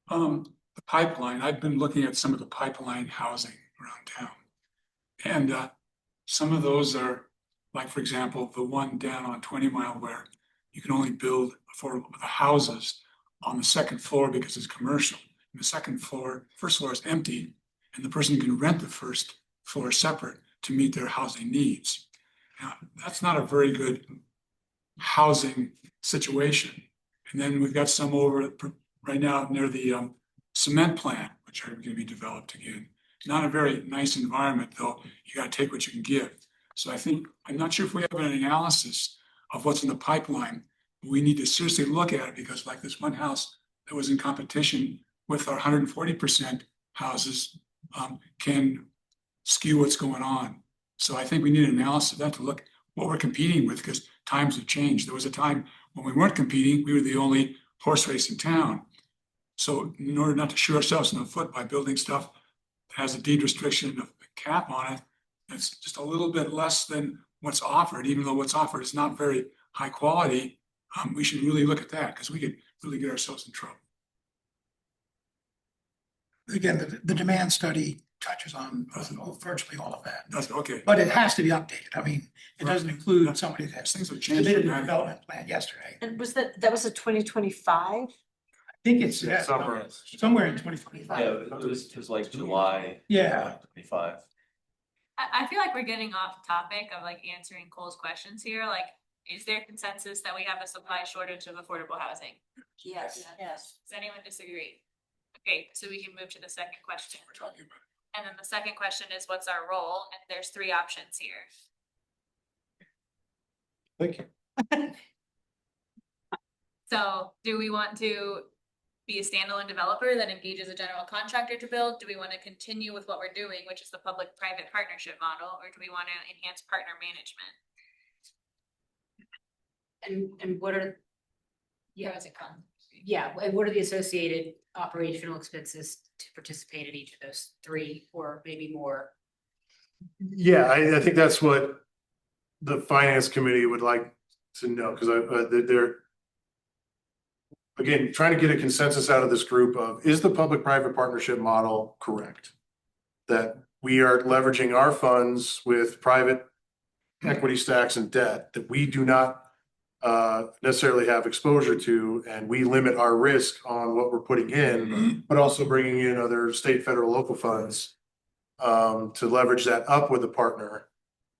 The pipeline, I've been looking at some of the pipeline housing around town. And some of those are, like, for example, the one down on 20 Mile where you can only build affordable the houses on the second floor because it's commercial. And the second floor, first floor is empty, and the person can rent the first floor separate to meet their housing needs. Now, that's not a very good housing situation. And then we've got some over right now near the cement plant, which are going to be developed again. Not a very nice environment, though. You got to take what you can give. So I think, I'm not sure if we have an analysis of what's in the pipeline. We need to seriously look at it because, like, this one house that was in competition with our 140% houses can skew what's going on. So I think we need an analysis of that to look what we're competing with, because times have changed. There was a time when we weren't competing, we were the only horse race in town. So in order not to shoot ourselves in the foot by building stuff that has a deed restriction of a cap on it, that's just a little bit less than what's offered, even though what's offered is not very high quality, we should really look at that because we could really get ourselves in trouble. Again, the demand study touches on virtually all of that, That's okay. but it has to be updated. I mean, it doesn't include somebody that Things have changed. submitted a dramatically. development plan yesterday. And that was a 2025? I think it's Yeah, somewhere. somewhere in 2025. Yeah, it was like July. Yeah. 25. I feel like we're getting off topic of like answering Cole's questions here. Like, is there consensus that we have a supply shortage of affordable housing? Yes. Yes. Does anyone disagree? Okay, so we can move to the second question. We're talking about. And then the second question is, what's our role? And there's three options here. Thank you. So do we want to be a standalone developer that engages a general contractor to build? Do we want to continue with what we're doing, which is the public-private partnership model, or do we want to enhance partner management? And what are, Yeah, as it comes. yeah, and what are the associated operational expenses to participate in each of those three or maybe more? Yeah, I think that's what the finance committee would like to know, because they're again, trying to get a consensus out of this group of, is the public-private partnership model correct? That we are leveraging our funds with private equity stacks and debt that we do not necessarily have exposure to, and we limit our risk on what we're putting in, but also bringing in other state, federal, local funds to leverage that up with a partner.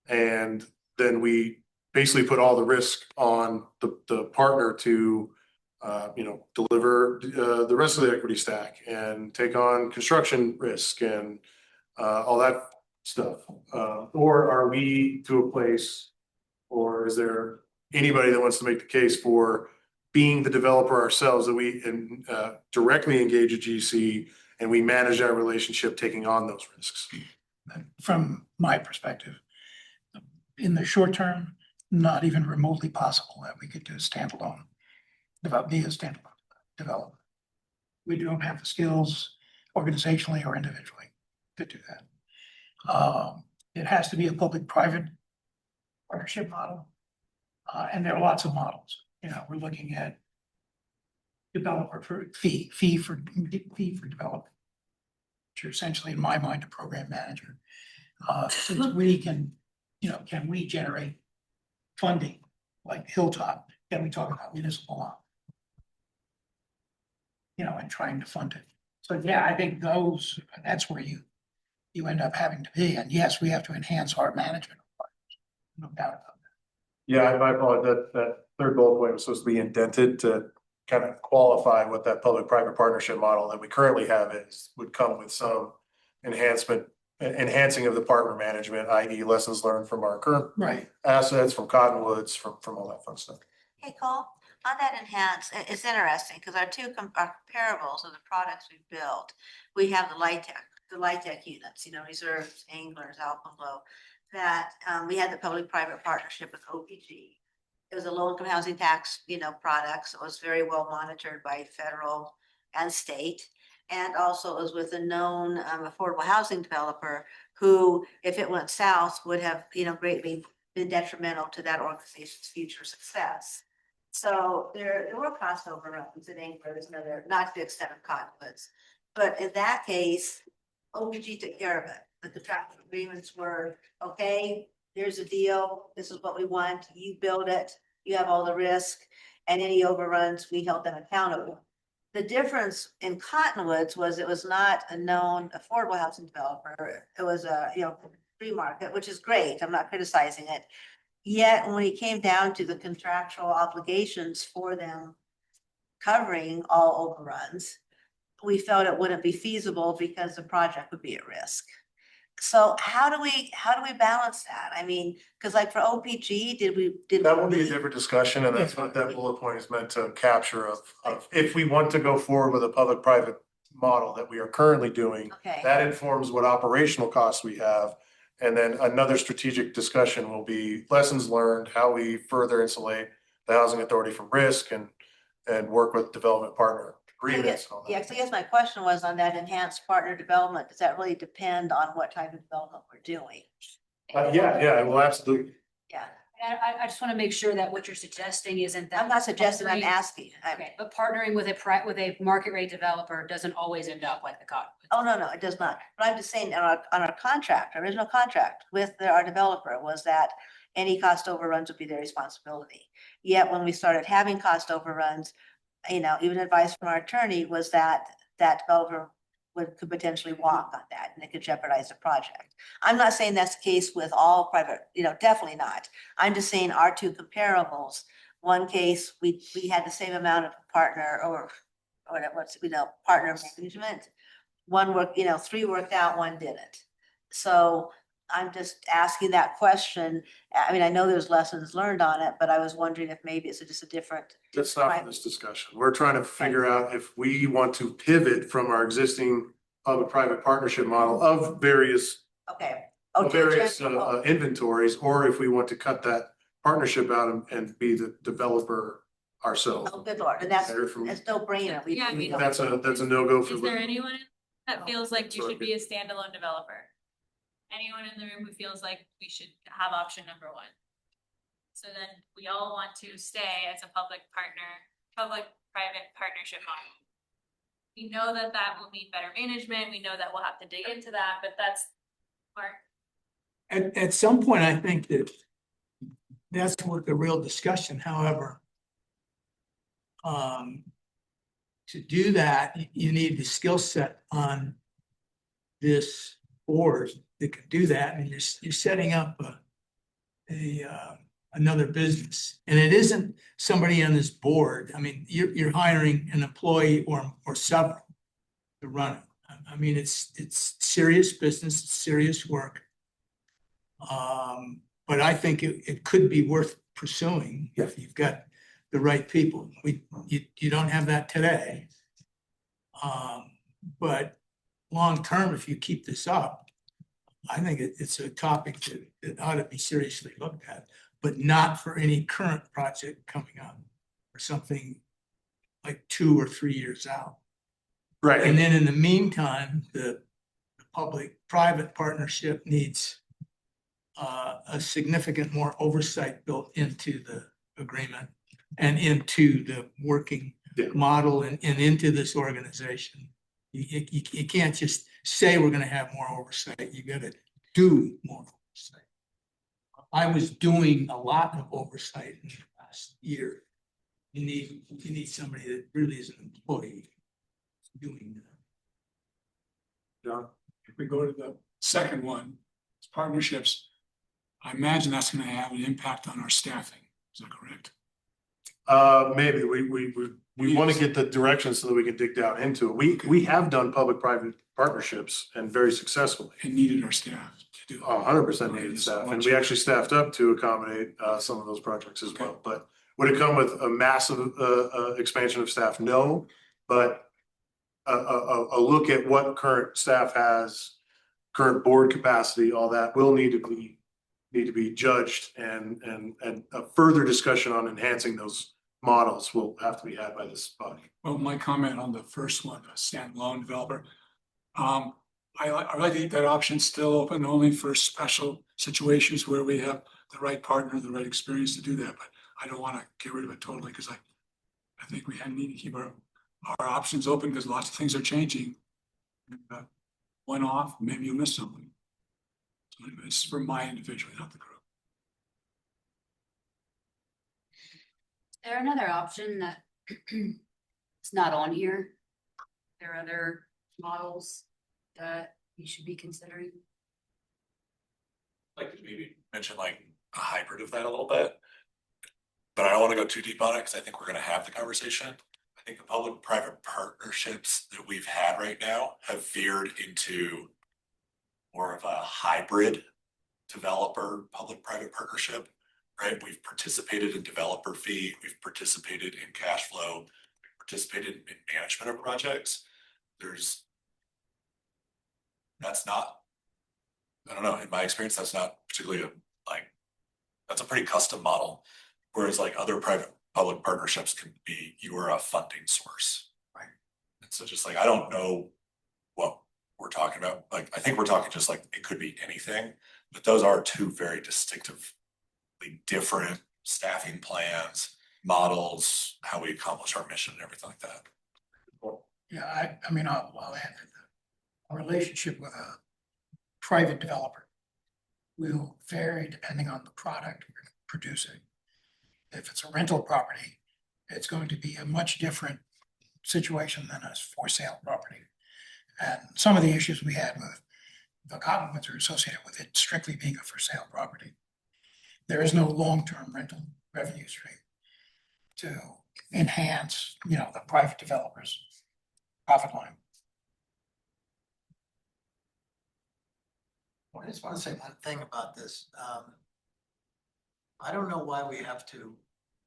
And then we basically put all the risk on the partner to deliver the rest of the equity stack and take on construction risk and all that stuff. Or are we to a place, or is there anybody that wants to make the case for being the developer ourselves, that we directly engage a GC and we manage our relationship taking on those risks? From my perspective, in the short term, not even remotely possible that we could do a standalone, be a standalone developer. We don't have the skills organizationally or individually to do that. It has to be a public-private partnership model. And there are lots of models. You know, we're looking at developer for fee for development, which are essentially, in my mind, a program manager. Since we can we generate funding like Hilltop? Can we talk about municipal law? And trying to fund it. So yeah, I think that's where you end up having to be. And yes, we have to enhance our management. No doubt about that. Yeah, I apologize. That third bullet point was supposed to be indented to kind of qualify what that public-private partnership model that we currently have would come with some enhancing of the partner management, i.e. lessons learned from our current assets, from Cottonwoods, from all that fun stuff. Hey, Cole, on that enhance, it's interesting because our comparables of the products we've built, we have the light tech units, reserves, anglers, alpenglow, that we had the public-private partnership with OPG. It was a low-income housing tax, products. It was very well monitored by federal and state. And also it was with a known affordable housing developer who, if it went south, would have, greatly been detrimental to that organization's future success. So there were cost overruns in Anchor, there's another, not to the extent of Cottonwoods. But in that case, OPG took care of it. The contractual agreements were, okay, here's a deal, this is what we want, you build it, you have all the risk, and any overruns, we held them accountable. The difference in Cottonwoods was it was not a known affordable housing developer. It was a, free market, which is great. I'm not criticizing it. Yet when it came down to the contractual obligations for them covering all overruns, we felt it wouldn't be feasible because the project would be at risk. So how do we balance that? I mean, because like for OPG, That will be a different discussion, and that's what that bullet point is meant to capture of if we want to go forward with a public-private model that we are currently doing, Okay. that informs what operational costs we have. And then another strategic discussion will be lessons learned, how we further insulate the housing authority from risk and work with development partner agreements. and all that. Yeah, so I guess my question was on that enhanced partner development. Does that really depend on what type of development we're doing? Yeah, well, absolutely. Yeah, I just want to make sure that what you're suggesting isn't that. I'm not suggesting, I'm partnering- asking. Okay, but partnering with a market rate developer doesn't always end up like the Cottonwoods. Oh, no, it does not. But I'm just saying on our contract, original contract with our developer was that any cost overruns would be their responsibility. Yet when we started having cost overruns, even advice from our attorney was that developer could potentially walk on that and it could jeopardize the project. I'm not saying that's the case with all private, definitely not. I'm just saying our two comparables. One case, we had the same amount of partner or what's partner management. One worked, 3 worked out, 1 didn't. So I'm just asking that question. I mean, I know there's lessons learned on it, but I was wondering if maybe it's just a different. That's not for this discussion. We're trying to figure out if we want to pivot from our existing public-private partnership model of various Okay. inventories, or if we want to cut that partnership out and be the developer ourselves. Oh, good Lord. And that's Better from- no brainer. Yeah, I mean- That's a no-go for. Is there anyone that feels like you should be a standalone developer? Anyone in the room who feels like we should have option number 1? So then we all want to stay as a public-private partnership model. We know that will mean better management. We know that we'll have to dig into that, but that's Mark. At some point, I think that's what the real discussion, however. To do that, you need the skill set on this board that can do that, and you're setting up another business, and it isn't somebody on this board. I mean, you're hiring an employee or several to run it. I mean, it's serious business, it's serious work. But I think it could be worth pursuing if you've got the right people. You don't have that today. But long term, if you keep this up, I think it's a topic that ought to be seriously looked at, but not for any current project coming up or something like 2 or 3 years out. Right. And then in the meantime, the public-private partnership needs a significant more oversight built into the agreement and into the working model and into this organization. You can't just say we're going to have more oversight. You got to do more oversight. I was doing a lot of oversight in the last year. You need somebody that really is an employee doing that. John, if we go to the second one, it's partnerships. I imagine that's going to have an impact on our staffing. Is that correct? Maybe we want to get the direction so that we can dig down into it. We have done public-private partnerships and very successfully. And needed our staff to do. 100% needed staff, and we actually staffed up to accommodate some of those projects as well. But would it come with a massive expansion of staff? No, but a look at what current staff has, current board capacity, all that will need to be judged, and a further discussion on enhancing those models will have to be had by this body. Well, my comment on the first one, a standalone developer. I like to keep that option still open only for special situations where we have the right partner, the right experience to do that, but I don't want to get rid of it totally, because I think we need to keep our options open, because lots of things are changing. One off, maybe you miss something. So it's for my individual, not the group. Is there another option that it's not on here? There are other models that you should be considering? Like to maybe mention like a hybrid of that a little bit. But I don't want to go too deep on it because I think we're going to have the conversation. I think the public-private partnerships that we've had right now have veered into more of a hybrid developer public-private partnership, right? We've participated in developer fee, we've participated in cash flow, we've participated in management of projects. That's not, I don't know, in my experience, that's not particularly that's a pretty custom model. Whereas like other private public partnerships can be, you are a funding source, right? And so just like, I don't know what we're talking about. Like, I think we're talking just like, it could be anything, but those are two very distinctively different staffing plans, models, how we accomplish our mission and everything like that. Yeah, I mean, I'll add that a relationship with a private developer will vary depending on the product we're producing. If it's a rental property, it's going to be a much different situation than a for sale property. And some of the issues we had with the compliments are associated with it strictly being a for sale property. There is no long-term rental revenue stream to enhance, the private developers' profit line. I just want to say one thing about this. I don't know why we have to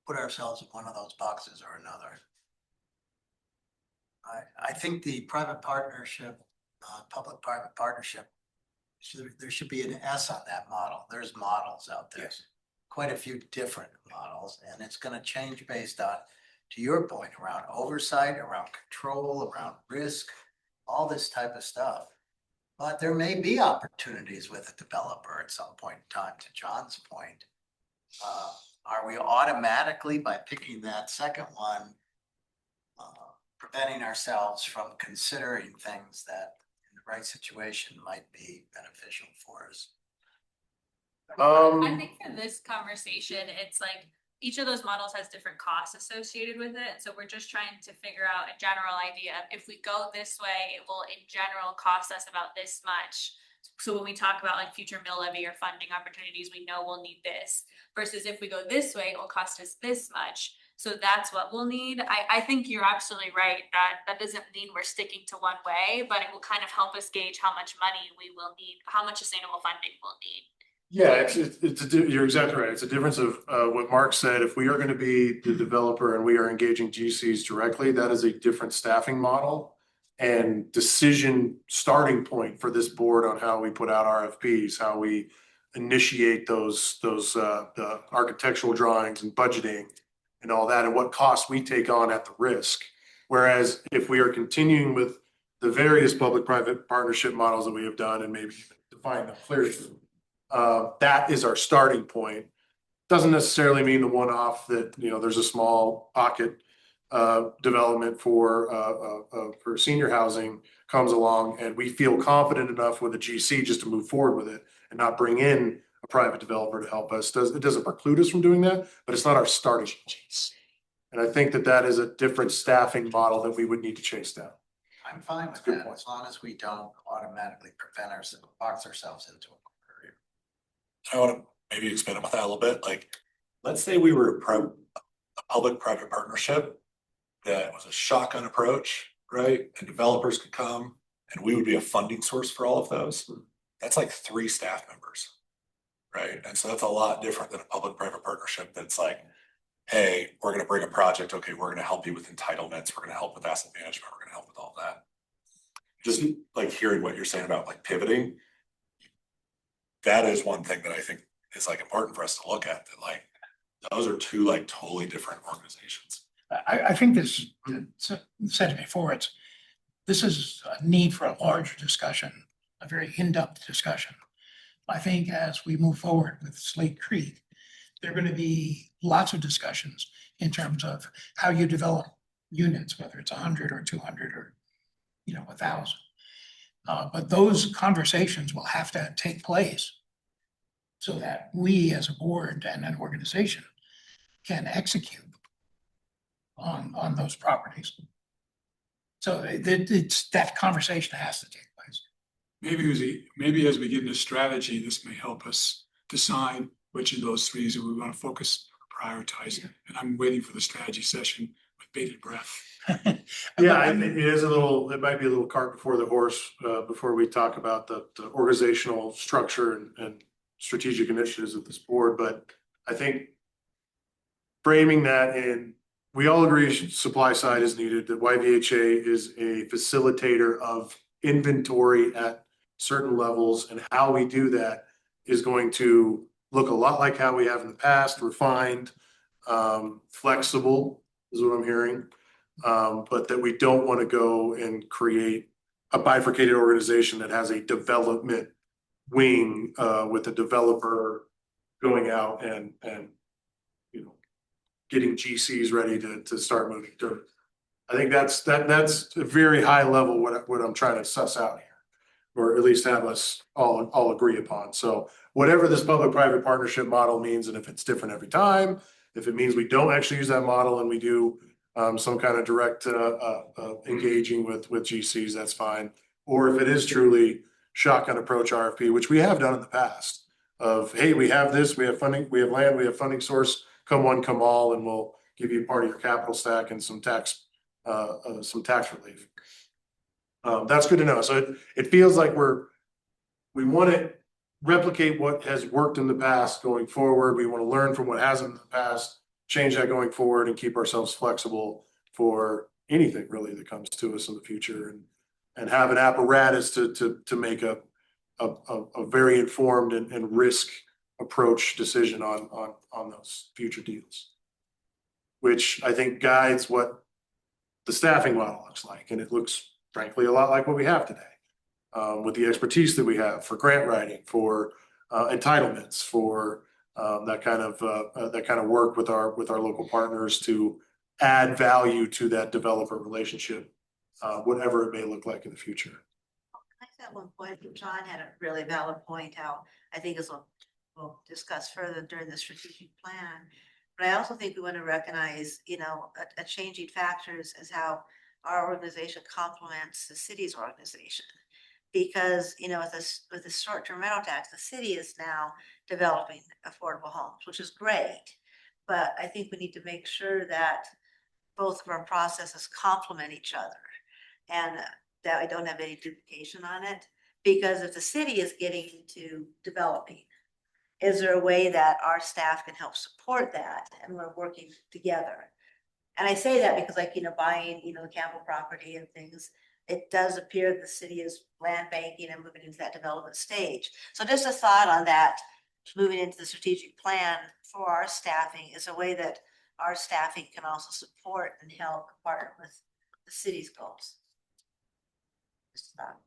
put ourselves in one of those boxes or another. I think the private partnership, public-private partnership, there should be an S on that model. There's models out there. Yes. Quite a few different models, and it's going to change based on, to your point, around oversight, around control, around risk, all this type of stuff. But there may be opportunities with a developer at some point in time, to John's point. Are we automatically, by picking that second one, preventing ourselves from considering things that in the right situation might be beneficial for us? I think for this conversation, it's like each of those models has different costs associated with it. So we're just trying to figure out a general idea. If we go this way, it will in general cost us about this much. So when we talk about like future mill levy or funding opportunities, we know we'll need this. Versus if we go this way, it will cost us this much. So that's what we'll need. I think you're absolutely right. That doesn't mean we're sticking to one way, but it will kind of help us gauge how much money we will need, how much sustainable funding we'll need. Yeah, you're exactly right. It's a difference of what Mark said. If we are going to be the developer and we are engaging GCs directly, that is a different staffing model and decision starting point for this board on how we put out RFPs, how we initiate those the architectural drawings and budgeting and all that, and what costs we take on at the risk. Whereas if we are continuing with the various public-private partnership models that we have done and maybe define them clearly, that is our starting point. Doesn't necessarily mean the one-off that, there's a small pocket development for senior housing comes along and we feel confident enough with a GC just to move forward with it and not bring in a private developer to help us. It doesn't preclude us from doing that, but it's not our starting GC. And I think that is a different staffing model that we would need to chase down. I'm fine with that, as long as we don't automatically box ourselves into a corner. I want to maybe expand on that a little bit. Like, let's say we were a public-private partnership that was a shotgun approach, right? And developers could come and we would be a funding source for all of those. That's like 3 staff members, right? And so that's a lot different than a public-private partnership that's like, hey, we're going to bring a project. Okay, we're going to help you with entitlements. We're going to help with asset management. We're going to help with all that. Just like hearing what you're saying about like pivoting, that is one thing that I think is like important for us to look at, that like those are 2 like totally different organizations. I think this, said it before, this is a need for a larger discussion, a very in-depth discussion I think as we move forward with Slate Creek, there are gonna be lots of discussions in terms of how you develop units, whether it's 100 or 200 or, 1,000. But those conversations will have to take place so that we as a board and an organization can execute on those properties. So that conversation has to take place. Maybe as we get into strategy, this may help us decide which of those three that we want to focus, prioritize. And I'm waiting for the strategy session with bated breath. Yeah, it is it might be a little cart before the horse, before we talk about the organizational structure and strategic initiatives of this board, but I think framing that in, we all agree supply side is needed, that YVHA is a facilitator of inventory at certain levels, and how we do that is going to look a lot like how we have in the past, refined, flexible is what I'm hearing. But that we don't want to go and create a bifurcated organization that has a development wing with a developer going out and getting GCs ready to start moving dirt. I think that's a very high level what I'm trying to suss out here, or at least have us all agree upon. So whatever this public-private partnership model means, and if it's different every time, if it means we don't actually use that model and we do some kind of direct engaging with GCs, that's fine. Or if it is truly shotgun approach RFP, which we have done in the past, of, hey, we have this, we have funding, we have land, we have funding source, come one, come all, and we'll give you part of your capital stack and some tax relief. That's good to know. So it feels like we want to replicate what has worked in the past going forward. We want to learn from what hasn't in the past, change that going forward, and keep ourselves flexible for anything really that comes to us in the future, and have an apparatus to make a very informed and risk approach decision on those future deals, which I think guides what the staffing model looks like. And it looks frankly a lot like what we have today, with the expertise that we have for grant writing, for entitlements, for that kind of work with our local partners to add value to that developer relationship, whatever it may look like in the future. I think at one point, John had a really valid point, how I think as we'll discuss further during the strategic plan. But I also think we want to recognize, a changing factors as how our organization complements the city's organization. Because, with the short-term rental tax, the city is now developing affordable homes, which is great. But I think we need to make sure that both of our processes complement each other, and that I don't have any duplication on it. Because if the city is getting into developing, is there a way that our staff can help support that, and we're working together? And I say that because, buying, the Campbell property and things, it does appear the city is land banking and moving into that development stage. So just a thought on that, moving into the strategic plan for our staffing is a way that our staffing can also support and help partner with the city's goals. Just a thought.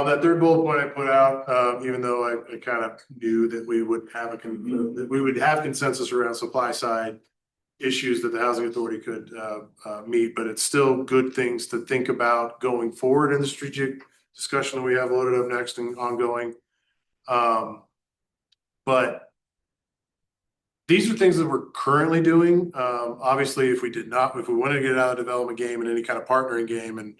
That third bullet point I put out, even though I kind of knew that we would have consensus around supply side issues that the housing authority could meet, but it's still good things to think about going forward in the strategic discussion that we have loaded up next and ongoing. But these are things that we're currently doing. Obviously, if we wanted to get out of the development game and any kind of partnering game, and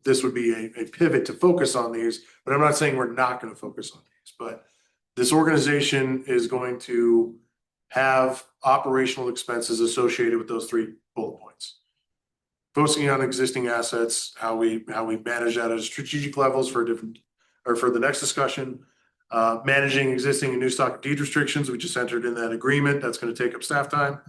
this would be a pivot to focus on these, but I'm not saying we're not going to focus on these. But this organization is going to have operational expenses associated with those three bullet points. Focusing on existing assets, how we manage that at strategic levels for the next discussion. Managing existing and new stock deed restrictions, we just entered in that agreement. That's going to take up staff time.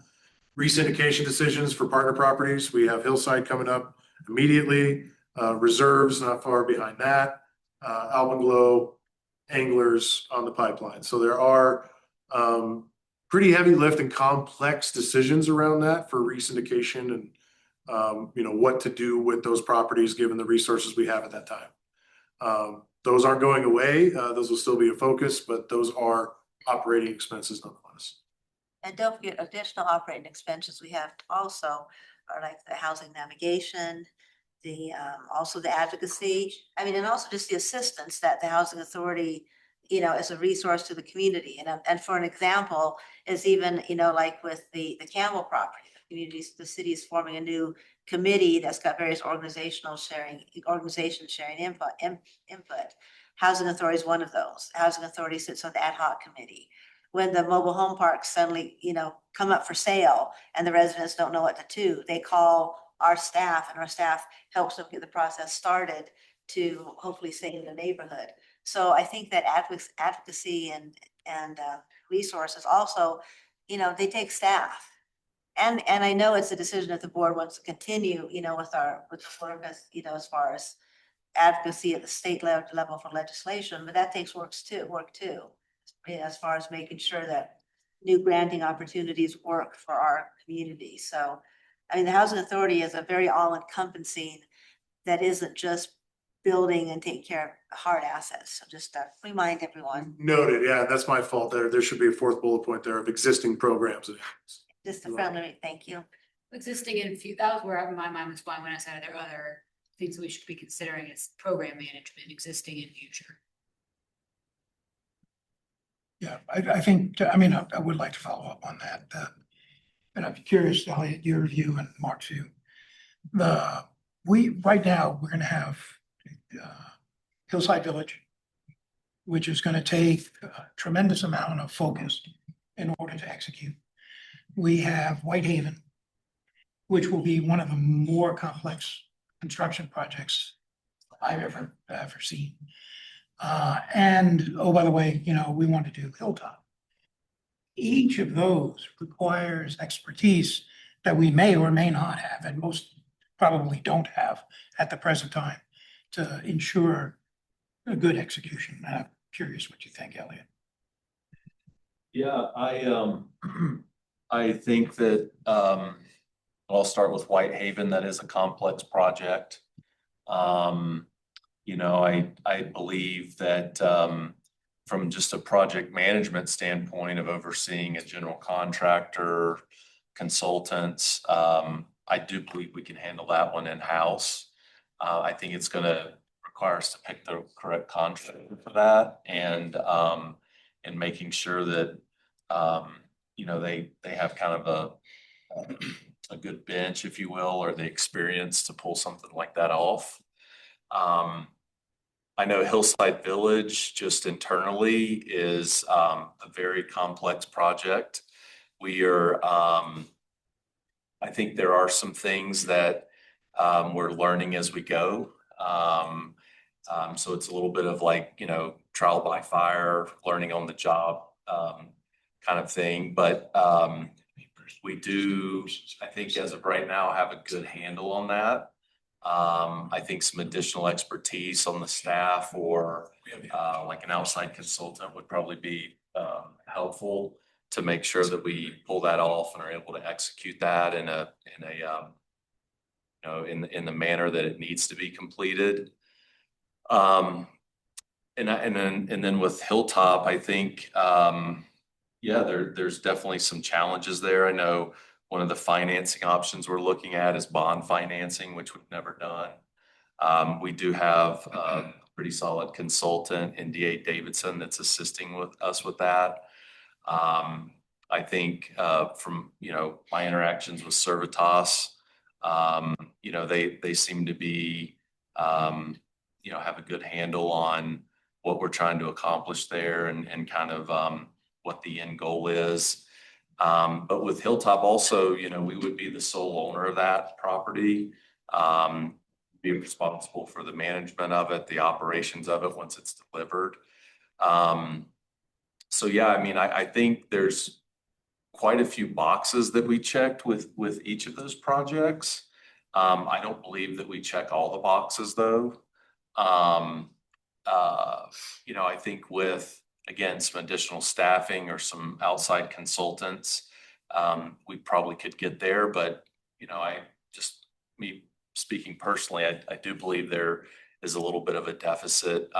Re-syndication decisions for partner properties. We have Hillside coming up immediately. Reserves not far behind that. Alpenglow, Anglers on the pipeline. So there are pretty heavy lift and complex decisions around that for re-syndication and what to do with those properties given the resources we have at that time. those aren't going away. Those will still be a focus, but those are operating expenses nonetheless. And don't forget additional operating expenses we have also are like the housing navigation, the also the advocacy. I mean, and also just the assistance that the housing authority, you know, as a resource to the community. And for an example, is even, you know, like with the Campbell property, the city is forming a new committee that's got various organizations sharing input. Housing authority is one of those. Housing authority sits on the ad hoc committee. When the mobile home parks suddenly, you know, come up for sale and the residents don't know what to do, they call our staff and our staff helps them get the process started to hopefully save the neighborhood. So I think that advocacy and resources also, you know, they take staff. And I know it's a decision that the board wants to continue, you know, with the work as, you know, as far as advocacy at the state level for legislation, but that takes work too. As far as making sure that new granting opportunities work for our community. So, I mean, the housing authority is a very all-encompassing that isn't just building and taking care of hard assets. So just remind everyone, Noted. Yeah, that's my fault there. There should be a fourth bullet point there of existing programs. just a friendly, thank you. Existing in few, that was where my mind was going when I said there are other things we should be considering as program management, existing in future. Yeah, I think, I mean, I would like to follow up on that. And I'm curious, Elliot, your view and Mark's view. Right now, we're gonna have Hillside Village, which is gonna take a tremendous amount of focus in order to execute. We have Whitehaven, which will be one of the more complex construction projects I've ever seen. And, oh, by the way, you know, we want to do Hilltop. Each of those requires expertise that we may or may not have, and most probably don't have at the present time to ensure a good execution. I'm curious what you think, Elliot. Yeah, I think that, I'll start with Whitehaven. That is a complex project. You know, I believe that, from just a project management standpoint of overseeing a general contractor, consultants, I do believe we can handle that one in-house. I think it's gonna require us to pick the correct contractor for that and making sure that, you know, they have kind of a good bench, if you will, or the experience to pull something like that off. I know Hillside Village just internally is a very complex project. We are, I think there are some things that we're learning as we go. So it's a little bit of like, you know, trial by fire, learning on the job kind of thing. But we do, I think as of right now, have a good handle on that. I think some additional expertise on the staff or like an outside consultant would probably be helpful to make sure that we pull that off and are able to execute that in a you know, in the manner that it needs to be completed. And then with Hilltop, I think yeah, there's definitely some challenges there. I know one of the financing options we're looking at is bond financing, which we've never done. We do have a pretty solid consultant in D.A. Davidson that's assisting with us with that. I think from, you know, my interactions with Servitas, you know, they seem to be, you know, have a good handle on what we're trying to accomplish there and kind of what the end goal is. But with Hilltop also, you know, we would be the sole owner of that property, be responsible for the management of it, the operations of it once it's delivered. So yeah, I mean, I think there's quite a few boxes that we checked with each of those projects. I don't believe that we check all the boxes though. You know, I think with, again, some additional staffing or some outside consultants, we probably could get there, but, you know, me speaking personally, I do believe there is a little bit of a deficit.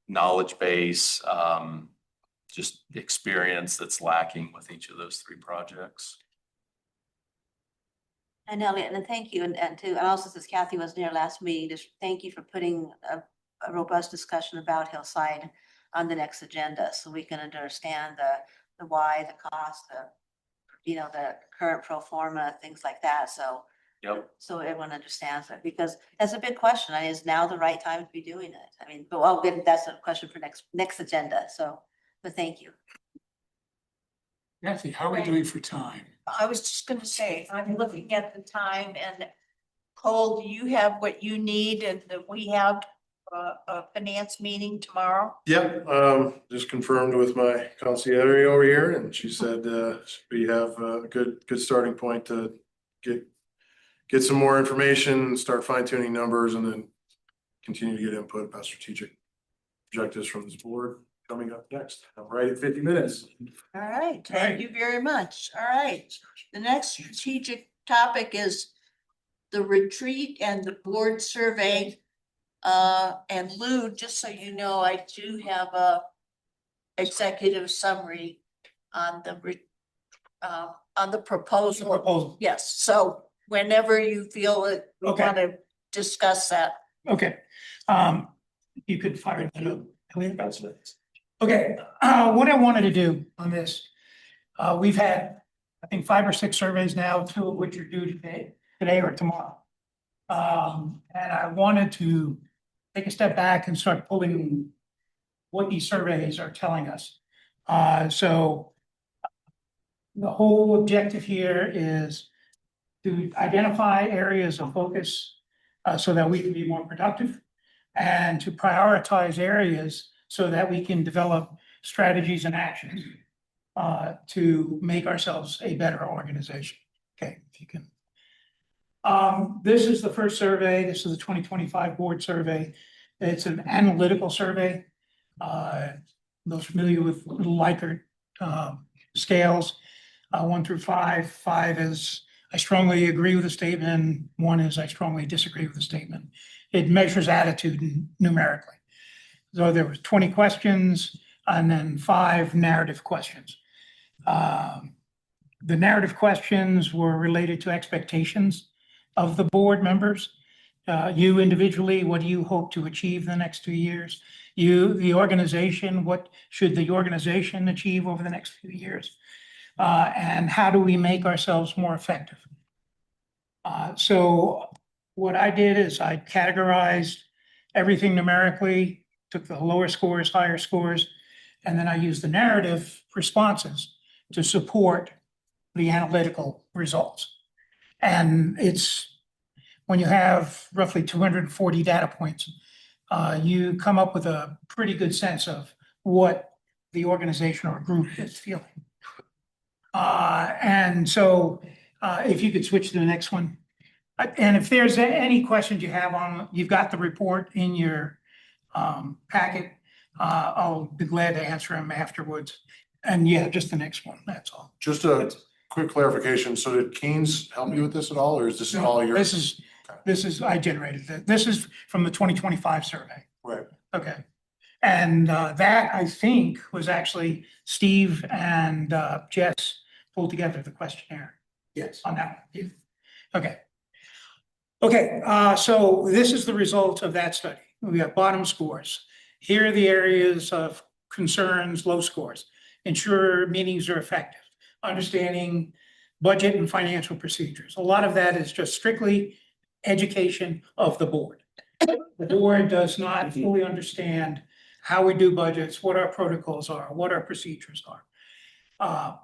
Knowledge base, just experience that's lacking with each of those three projects. And Elliot, and thank you, and to, and also since Kathy was there last meeting, just thank you for putting a robust discussion about Hillside on the next agenda, so we can understand the why, the cost, the current pro forma, things like that, so. Yep. So everyone understands it, because that's a big question, and is now the right time to be doing it? I mean, but well, that's a question for next agenda, so, but thank you. Kathy, how are we doing for time? I was just gonna say, I'm looking at the time, and Cole, do you have what you need, and that we have a finance meeting tomorrow? Yep, just confirmed with my concierge over here, and she said, we have a good starting point to get some more information, start fine tuning numbers, and then continue to get input about strategic objectives from this board coming up next. I'm right at 50 minutes. All right, thank you very much. All right, the next strategic topic is the retreat and the board survey. And Lou, just so you know, I do have a executive summary on the proposal. Proposal. Yes, so whenever you feel that we Okay. want to discuss that. Okay, you could fire that up. Okay, what I wanted to do on this, we've had, I think, 5 or 6 surveys now, 2 of which are due today or tomorrow. And I wanted to take a step back and start pulling what these surveys are telling us. So the whole objective here is to identify areas of focus so that we can be more productive, and to prioritize areas so that we can develop strategies and actions to make ourselves a better organization. Okay, if you can. This is the first survey. This is the 2025 board survey. It's an analytical survey. Those familiar with little Likert scales, 1 through 5. 5 is I strongly agree with the statement. 1 is I strongly disagree with the statement. It measures attitude numerically. So there was 20 questions and then 5 narrative questions. The narrative questions were related to expectations of the board members. You individually, what do you hope to achieve in the next 2 years? You, the organization, what should the organization achieve over the next few years? And how do we make ourselves more effective? So what I did is I categorized everything numerically, took the lower scores, higher scores, and then I used the narrative responses to support the analytical results. And it's when you have roughly 240 data points, you come up with a pretty good sense of what the organization or group is feeling. And so if you could switch to the next one. And if there's any questions you have on, you've got the report in your packet. I'll be glad to answer them afterwards. And yeah, just the next one, that's all. Just a quick clarification. So did Keynes help you with this at all, or is this all your? This is, I generated that. This is from the 2025 survey. Right. Okay. And that, I think, was actually Steve and Jess pulled together the questionnaire. Yes. On that one. Okay. Okay, so this is the result of that study. We got bottom scores. Here are the areas of concerns, low scores. Ensure meetings are effective. Understanding budget and financial procedures. A lot of that is just strictly education of the board. The board does not fully understand how we do budgets, what our protocols are, what our procedures are.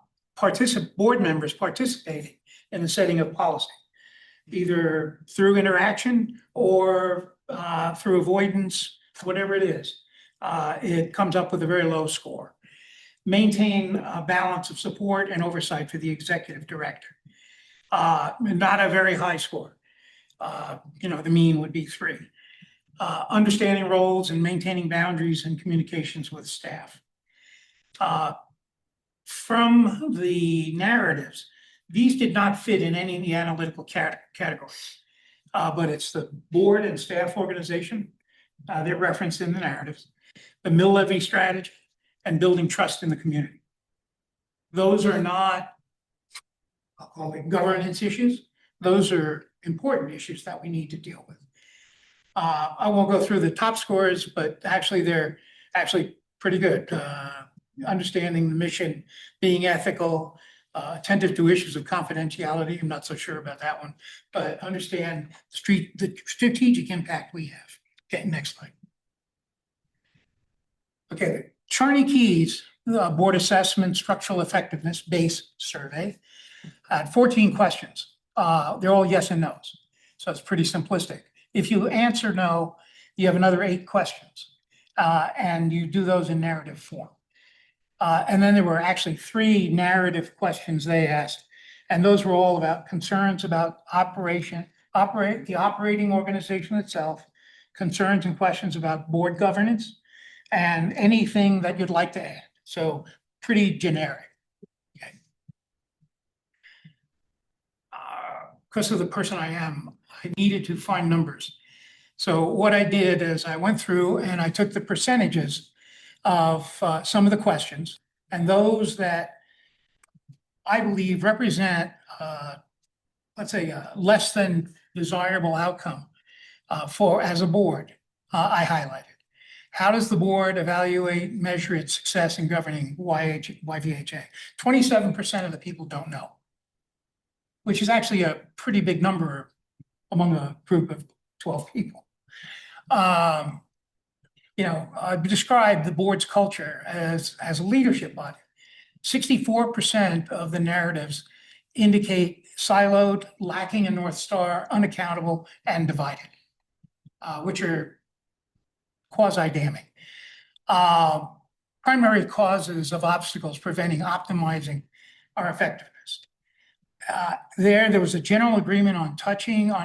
Board members participating in the setting of policy, either through interaction or through avoidance, whatever it is. It comes up with a very low score. Maintain a balance of support and oversight for the executive director. Not a very high score. The mean would be 3. Understanding roles and maintaining boundaries and communications with staff. From the narratives, these did not fit in any of the analytical categories, but it's the board and staff organization. They're referenced in the narratives. The mill levy strategy and building trust in the community. Those are not, I'll call it governance issues. Those are important issues that we need to deal with. I won't go through the top scores, but actually they're actually pretty good. Understanding the mission, being ethical, attentive to issues of confidentiality. I'm not so sure about that one, but understand the strategic impact we have. Okay, next slide. Okay, Charney Keys, Board Assessment Structural Effectiveness Base Survey, had 14 questions. They're all yes and no's, so it's pretty simplistic. If you answer no, you have another 8 questions, and you do those in narrative form. And then there were actually 3 narrative questions they asked, and those were all about concerns about the operating organization itself, concerns and questions about board governance, and anything that you'd like to add. So pretty generic. Okay. Because of the person I am, I needed to find numbers. So what I did is I went through and I took the percentages of some of the questions, and those that I believe represent, let's say, a less than desirable outcome for as a board, I highlighted. How does the board evaluate, measure its success in governing YVHA? 27% of the people don't know, which is actually a pretty big number among a group of 12 people. I described the board's culture as a leadership body. 64% of the narratives indicate siloed, lacking a North Star, unaccountable, and divided, which are quasi-damning. Primary causes of obstacles preventing optimizing our effectiveness. There was a general agreement on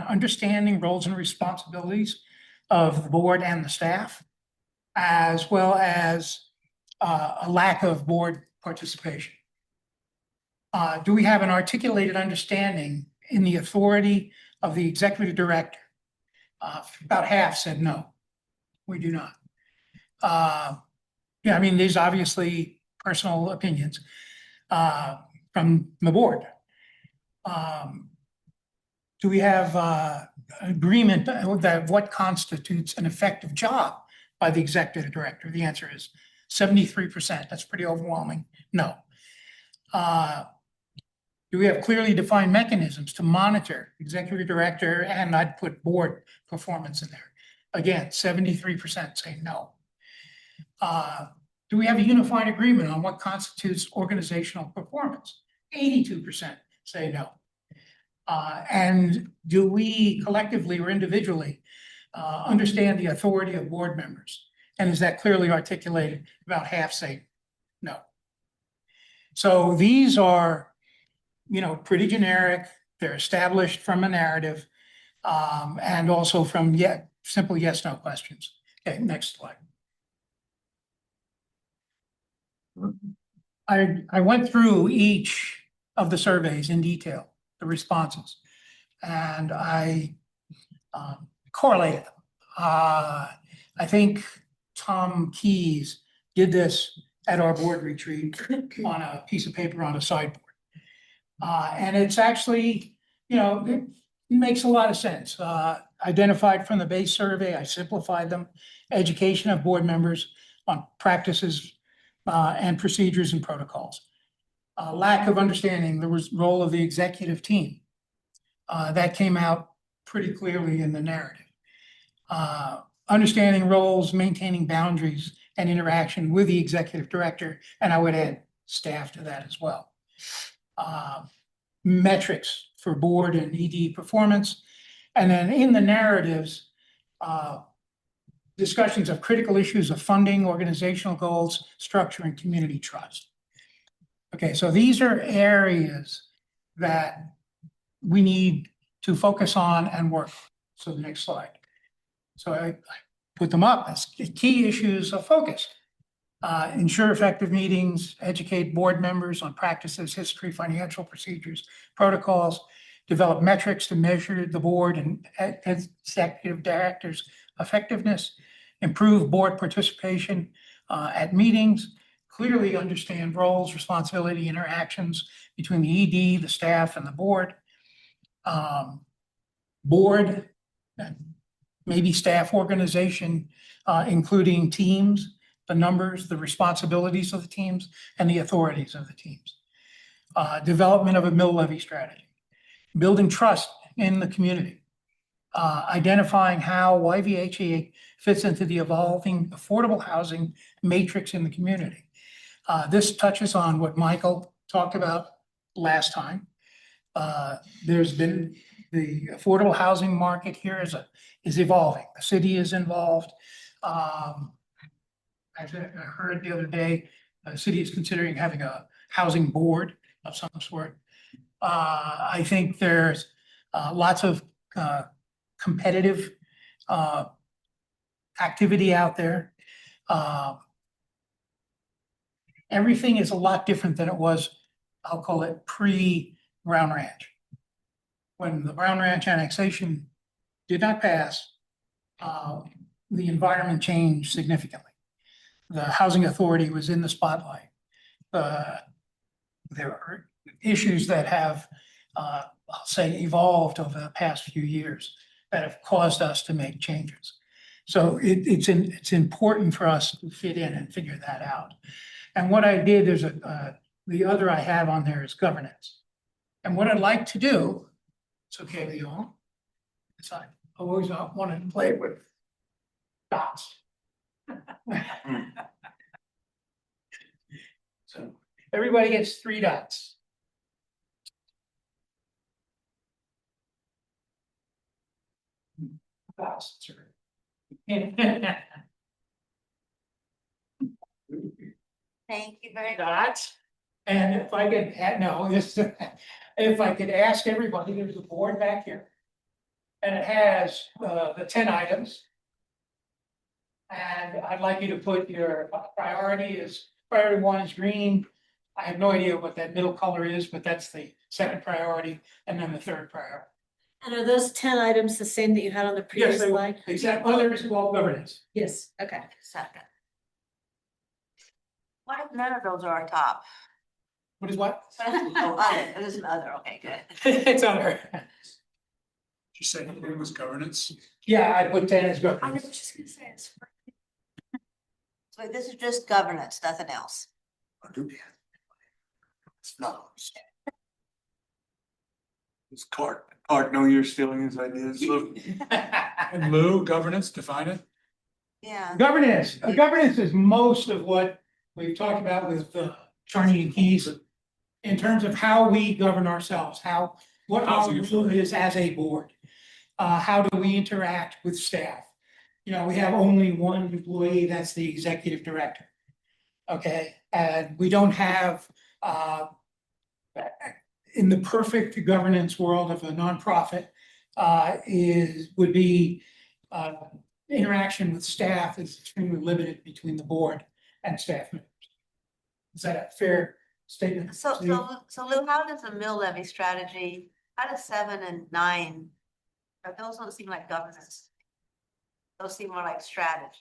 understanding roles and responsibilities of the board and the staff, as well as a lack of board participation. Do we have an articulated understanding in the authority of the executive director? About half said no, we do not. Yeah, I mean, these obviously personal opinions from the board. Do we have agreement that what constitutes an effective job by the executive director? The answer is 73%. That's pretty overwhelming. No. Do we have clearly defined mechanisms to monitor executive director, and I'd put board performance in there? Again, 73% say no. Do we have a unified agreement on what constitutes organizational performance? 82% say no. And do we collectively or individually understand the authority of board members? And is that clearly articulated? About half say no. So these are, pretty generic. They're established from a narrative and also from simple yes, no questions. Okay, next slide. I went through each of the surveys in detail, the responses, and I correlated them. I think Tom Keys did this at our board retreat on a piece of paper on a sideboard. And it's actually, it makes a lot of sense. Identified from the base survey, I simplified them. Education of board members on practices and procedures and protocols. Lack of understanding the role of the executive team. That came out pretty clearly in the narrative. Understanding roles, maintaining boundaries and interaction with the executive director, and I would add staff to that as well. Metrics for board and ED performance. And then in the narratives, discussions of critical issues of funding, organizational goals, structure, and community trust. Okay, so these are areas that we need to focus on and work. So the next slide. So I put them up as key issues of focus. Ensure effective meetings, educate board members on practices, history, financial procedures, protocols, develop metrics to measure the board and executive directors' effectiveness, improve board participation at meetings, clearly understand roles, responsibility, interactions between the ED, the staff, and the board. Board, maybe staff organization, including teams, the numbers, the responsibilities of the teams, and the authorities of the teams. Development of a mill levy strategy, building trust in the community, identifying how YVHA fits into the evolving affordable housing matrix in the community. This touches on what Michael talked about last time. There's been the affordable housing market here is evolving. The city is involved. I heard the other day, the city is considering having a housing board of some sort. I think there's lots of competitive activity out there. Everything is a lot different than it was, I'll call it pre-Brown Ranch. When the Brown Ranch annexation did not pass, the environment changed significantly. The housing authority was in the spotlight. There are issues that have, I'll say, evolved over the past few years that have caused us to make changes. So it's important for us to fit in and figure that out. And what I did is the other I have on there is governance. And what I'd like to do, it's okay with you all, it's I always wanted to play with dots. So everybody gets 3 dots. Dots, sir. Thank you very much. Dots. And if I could, if I could ask everybody, there's a board back here. And it has the 10 items. And I'd like you to put your priority 1 is green. I have no idea what that middle color is, but that's the second priority, and then the third priority. And are those 10 items the same that you had on the previous Yes, slide? exactly. Others involve governance. Yes, okay. Second. What if none of those are our top? What is what? Oh, other, it is an other, okay, good. It's other. You said it was governance. Yeah, I put 10 as I was governance. just gonna say it's. So this is just governance, nothing else. It's not. Does Clark know you're stealing his ideas? Lou? And Lou, governance, define it. Yeah. Governance, governance is most of what we've talked about with Charney and Keys in terms of how we govern ourselves, what our role is as a board. How do we interact with staff? You know, we have only one employee, that's the executive director. Okay, and we don't have, in the perfect governance world of a nonprofit, would be interaction with staff is extremely limited between the board and staff members. Is that a fair statement? So Lou, how does the mill levy strategy, how does 7 and 9, those don't seem like governance? Those seem more like strategy.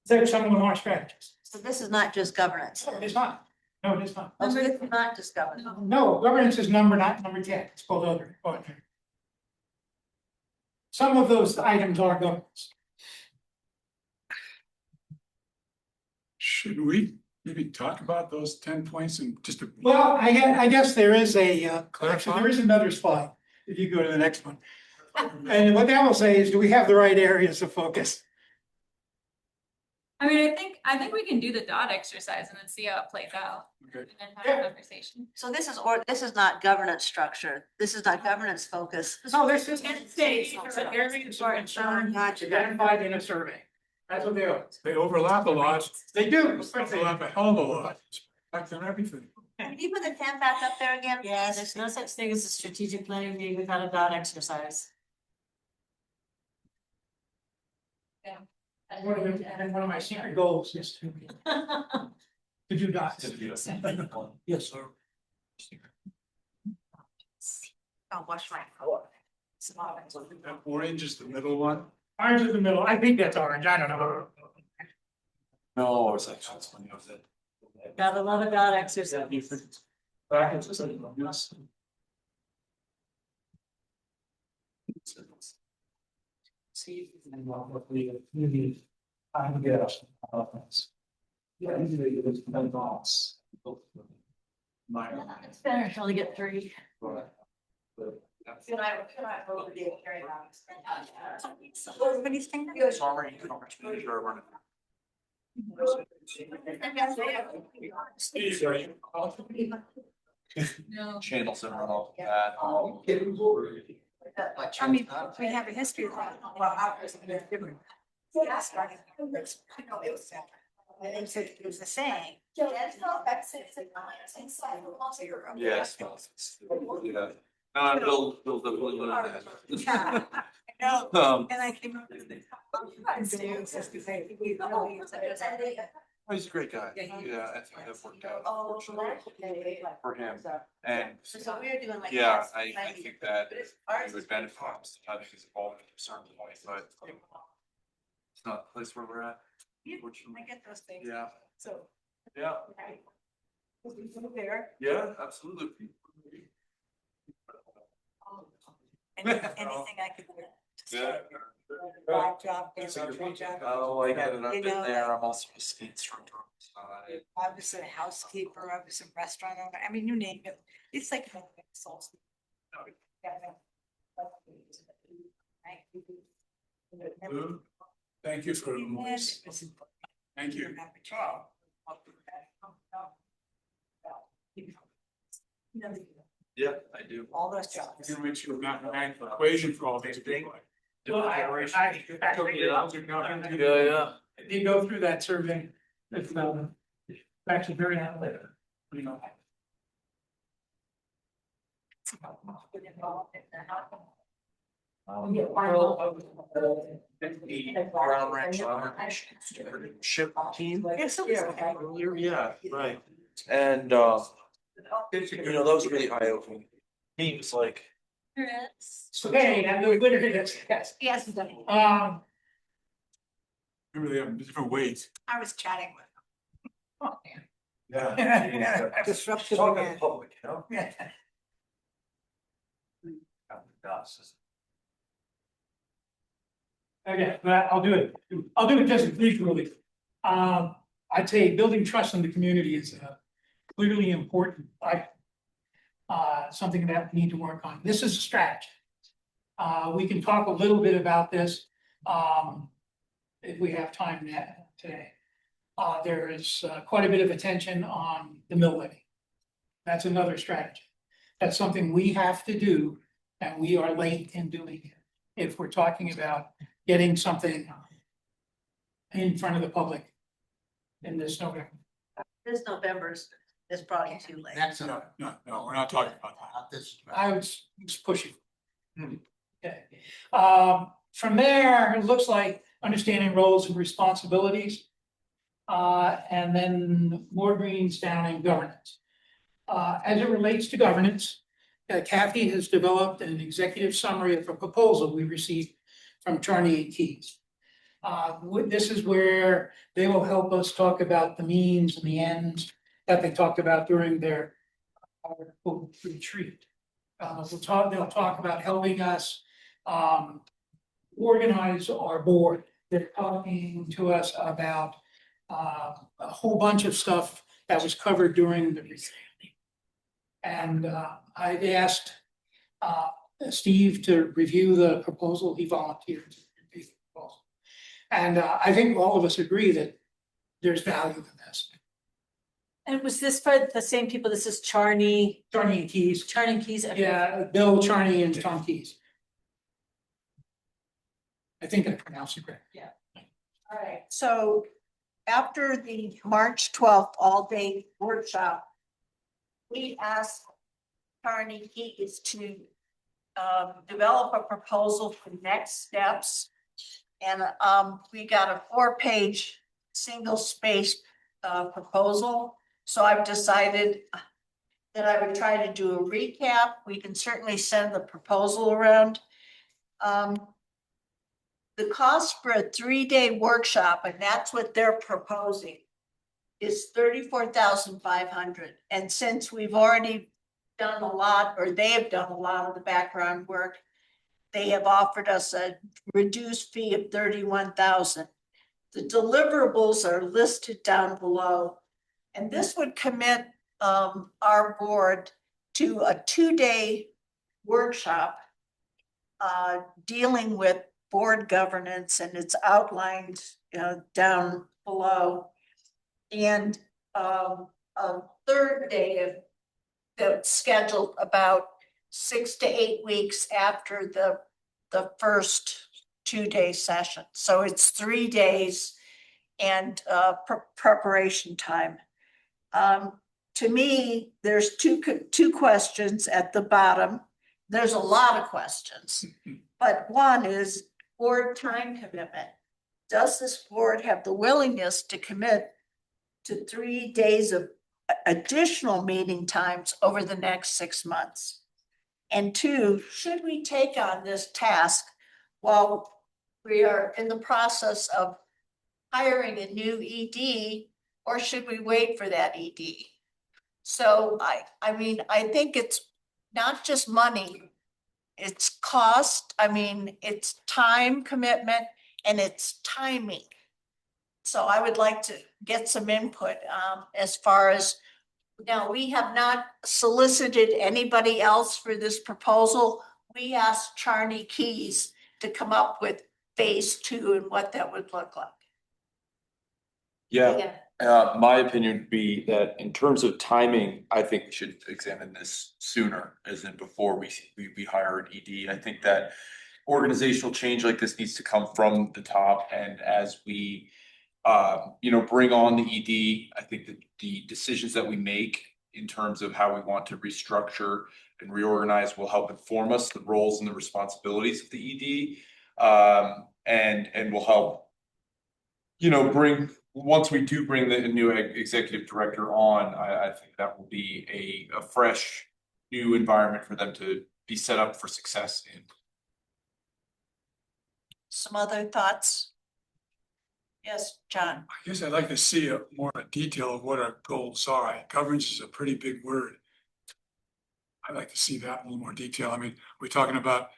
They're some of them are strategies. So this is not just governance. No, it is not. No, it is not. Oh, so this is not just governance. No, governance is number 10. It's called other. Some of those items are governance. Should we maybe talk about those 10 points and just to? Well, I guess there is Clarify. actually, there is another slide, if you go to the next one. And what that will say is, do we have the right areas of focus? I mean, I think we can do the dot exercise and then see how it plays out. Okay. And then have a conversation. So this is not governance structure. This is not governance focus. No, there's just It's areas of concern Gotcha. identified in a survey. That's what they are. They overlap a lot. They do. Overlap a hell of a lot. Back on everything. Can you put the 10 back up there again? Yeah, please? there's no such thing as a strategic planning meeting without a dot exercise. And one of my secret goals is to do dots. Yes, sir. I'll wash my. That orange is the middle one. Orange is the middle. I think that's orange. I don't know. No, it's like, that's when you have that. Gotta love a dot exercise. See. I guess. Yeah, usually it was ten dots. It's better to only get 3. Everybody's thinking. Sorry, you can almost be sure we're- Channels that run off that. I mean, we have a history of that. Well, ours is a bit different. Yeah, starting. And so it was the saying. Yes. Yeah. They'll definitely learn that. No, Um, and I came up with it. He's a great guy. Yeah, I think that worked out Oh, for him. And so we were doing like. yeah, I think that he would benefit from having his involvement at a certain point, but it's not the place where we're at. I get those things. Yeah, So. yeah, There. yeah, absolutely. Anything I could. Yeah. Live job, trade job. Oh, I get it. I've You been know, there. I'm also a ski instructor on the side. I was a housekeeper, I was a restaurant owner, I mean, you name it, it's like. Souls. Thank you for the voice. Thank you. Yeah, I do. All those jobs. You went to a mathematical equation for all these people. Yeah. You go through that survey. It's actually very analytic. You know. Ground ranch ship team. Yeah, right. And you know, that was really eye opening. Teams like. Okay, I'm doing good at this, yes. Yes, Remember they have different weights. I was chatting with. Yeah. Disruptive Talking man. to public, you know? Yeah. Okay, but I'll do it just briefly. I'd say building trust in the community is clearly important, something that we need to work on. This is a strategy. We can talk a little bit about this, if we have time today. There is quite a bit of attention on the mill levy. That's another strategy. That's something we have to do, and we are late in doing it. If we're talking about getting something in front of the public in this November. This November's is probably too late. Next, No, we're not talking about that. not this. I was pushing. Okay. From there, it looks like understanding roles and responsibilities. And then more greens down in governance. As it relates to governance, Kathy has developed an executive summary of a proposal we received from Charney Keys. This is where they will help us talk about the means and the ends that they talked about during their retreat. They'll talk about helping us organize our board. They're talking to us about a whole bunch of stuff that was covered during the retreat. And I asked Steve to review the proposal. He volunteered to review the proposal. And I think all of us agree that there's value in this. And was this for the same people? This is Charney Charney Keys. Keys? Yeah, Bill Charney and Tom Keys. I think I pronounced it correct. Yeah. All right, so after the March 12th all-day workshop, we asked Carney Keys to develop a proposal for next steps. And we got a 4-page single-spaced proposal. So I've decided that I would try to do a recap. We can certainly send the proposal around. the cost for a 3-day workshop, and that's what they're proposing, is 34,500. And since we've already done a lot, or they have done a lot of the background work, they have offered us a reduced fee of 31,000. The deliverables are listed down below. And this would commit our board to a 2-day workshop dealing with board governance, and it's outlined down below. And a third day that's scheduled about 6 to 8 weeks after the first 2-day session. So it's 3 days and preparation time. To me, there's two questions at the bottom. There's a lot of questions, but one is board time commitment. Does this board have the willingness to commit to 3 days of additional meeting times over the next 6 months? And 2, should we take on this task while we are in the process of hiring a new ED, or should we wait for that ED? So I mean, I think it's not just money, it's cost. I mean, it's time commitment and it's timing. So I would like to get some input as far as, now we have not solicited anybody else for this proposal. We asked Charney Keys to come up with phase 2 and what that would look like. Yeah, my opinion would be that in terms of timing, I think we should examine this sooner, as in before we hire an ED. I think that organizational change like this needs to come from the top, and as we bring on the ED, I think that the decisions that we make in terms of how we want to restructure and reorganize will help inform us the roles and the responsibilities of the ED, and will help, once we do bring the new executive director on, I think that will be a fresh new environment for them to be set up for success in. Some other thoughts? Yes, John. I guess I'd like to see more detail of what our goals are. Governance is a pretty big word. I'd like to see that in a little more detail. I mean, we're talking about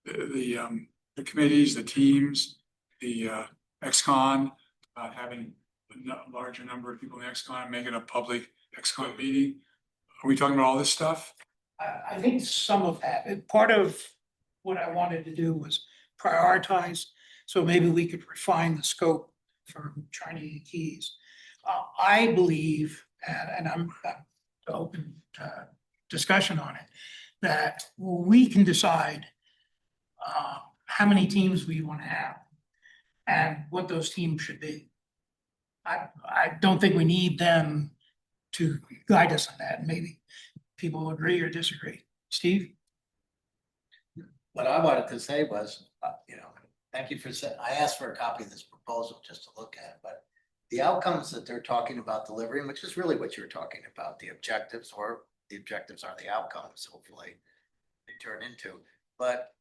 the committees, the teams, the ex-con, about having a larger number of people in the ex-con and making a public ex-con meeting. Are we talking about all this stuff? I think some of that, and part of what I wanted to do was prioritize, so maybe we could refine the scope for Charney Keys. I believe, and I'm open to discussion on it, that we can decide how many teams we want to have and what those teams should be. I don't think we need them to guide us on that. Maybe people agree or disagree. Steve? What I wanted to say was, thank you for saying, I asked for a copy of this proposal just to look at, but the outcomes that they're talking about delivering, which is really what you're talking about, the objectives are the outcomes, hopefully they turn into. But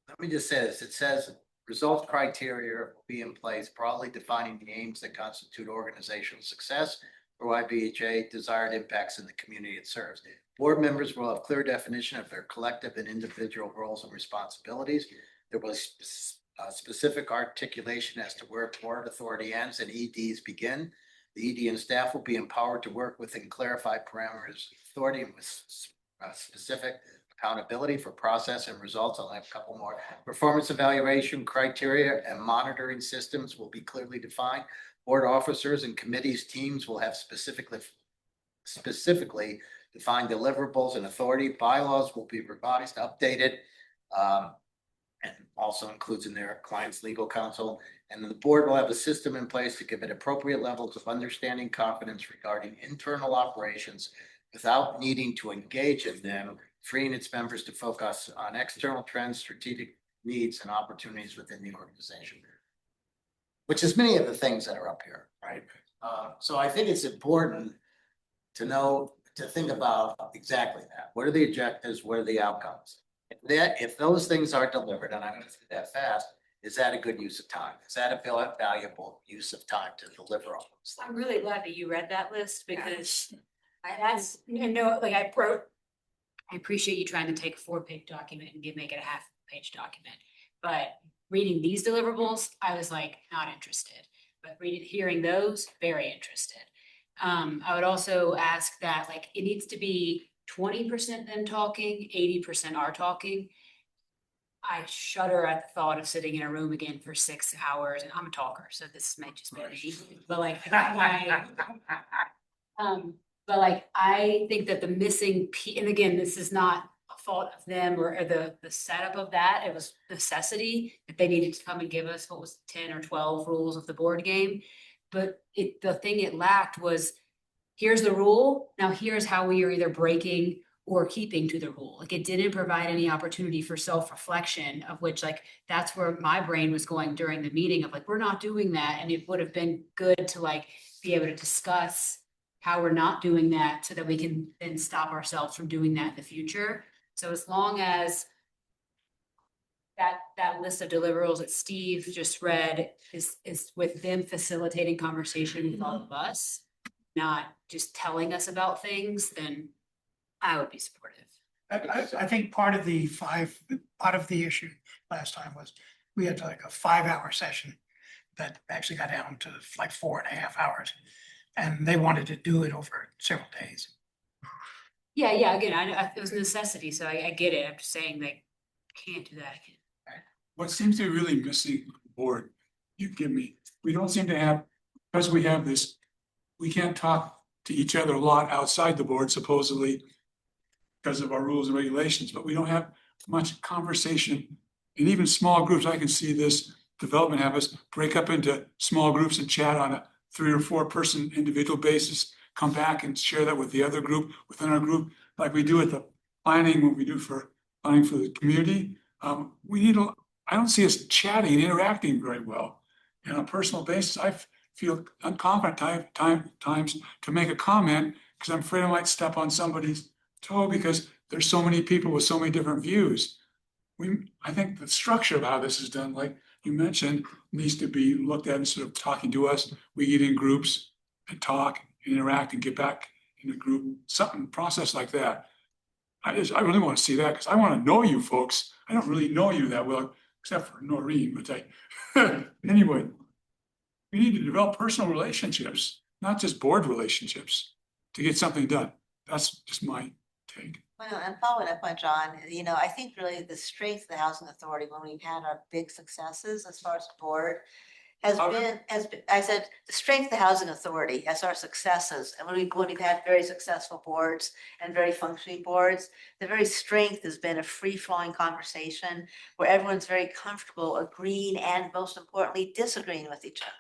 let me just say this, it says results criteria will be in place, broadly defining the aims that constitute organizational success for YVHA, desired impacts in the community it serves. Board members will have clear definition of their collective and individual roles and responsibilities. There was specific articulation as to where board authority ends and EDs begin. The ED and staff will be empowered to work within clarified parameters of authority and with specific accountability for process and results. I'll have a couple more. Performance evaluation criteria and monitoring systems will be clearly defined. Board officers and committees teams will have specifically defined deliverables and authority. Bylaws will be revised, updated, and also includes in their client's legal counsel. And the board will have a system in place to give it appropriate levels of understanding, confidence regarding internal operations without needing to engage in them, freeing its members to focus on external trends, strategic needs, and opportunities within the organization, which is many of the things that are up here, right? So I think it's important to think about exactly that. What are the objectives? What are the outcomes? And if those things are delivered, and I'm gonna do that fast, is that a good use of time? Is that a valuable use of time to deliver all those I'm things? really glad that you read that list because that's, no, like I appreciate you trying to take a 4-page document and make it a half-page document. But reading these deliverables, I was like, not interested. But hearing those, very interested. I would also ask that like, it needs to be 20% them talking, 80% are talking. I shudder at the thought of sitting in a room again for 6 hours, and I'm a talker, so this may just be me, but like, but like, I think that the missing piece, and again, this is not a fault of them or the setup of that, it was necessity that they needed to come and give us what was 10 or 12 rules of the board game. But the thing it lacked was, here's the rule, now here's how we are either breaking or keeping to the rule. Like, it didn't provide any opportunity for self-reflection, of which like, that's where my brain was going during the meeting of like, we're not doing that. And it would have been good to like, be able to discuss how we're not doing that so that we can then stop ourselves from doing that in the future. So as long as that list of deliverables that Steve just read is with them facilitating conversation with all of us, not just telling us about things, then I would be supportive. I think part of the issue last time was we had like a 5-hour session that actually got down to like 4.5 hours. And they wanted to do it over several days. Yeah, again, it was a necessity, so I get it. I'm just saying they can't do that again. What seems to be really missing on the board, you give me, we don't seem to have, because we have this, we can't talk to each other a lot outside the board supposedly because of our rules and regulations, but we don't have much conversation. And even small groups, I can see this development have us break up into small groups and chat on a 3 or 4 person individual basis, come back and share that with the other group within our group, like we do at the planning, what we do for planning for the community. I don't see us chatting and interacting very well. And on a personal basis, I feel unconfident times to make a comment because I'm afraid I might step on somebody's toe because there's so many people with so many different views. I think the structure of how this is done, like you mentioned, needs to be looked at instead of talking to us. We get in groups and talk, and interact, and get back in a group, something process like that. I really want to see that because I want to know you folks. I don't really know you that well, except for Noreen, but anyway, we need to develop personal relationships, not just board relationships, to get something done. That's just my take. Well, and following up on John, I think really the strength of the housing authority when we've had our big successes as far as the board has been, I said, the strength of the housing authority as our successes. And when we've had very successful boards and very functioning boards, the very strength has been a free-flowing conversation where everyone's very comfortable agreeing and most importantly, disagreeing with each other.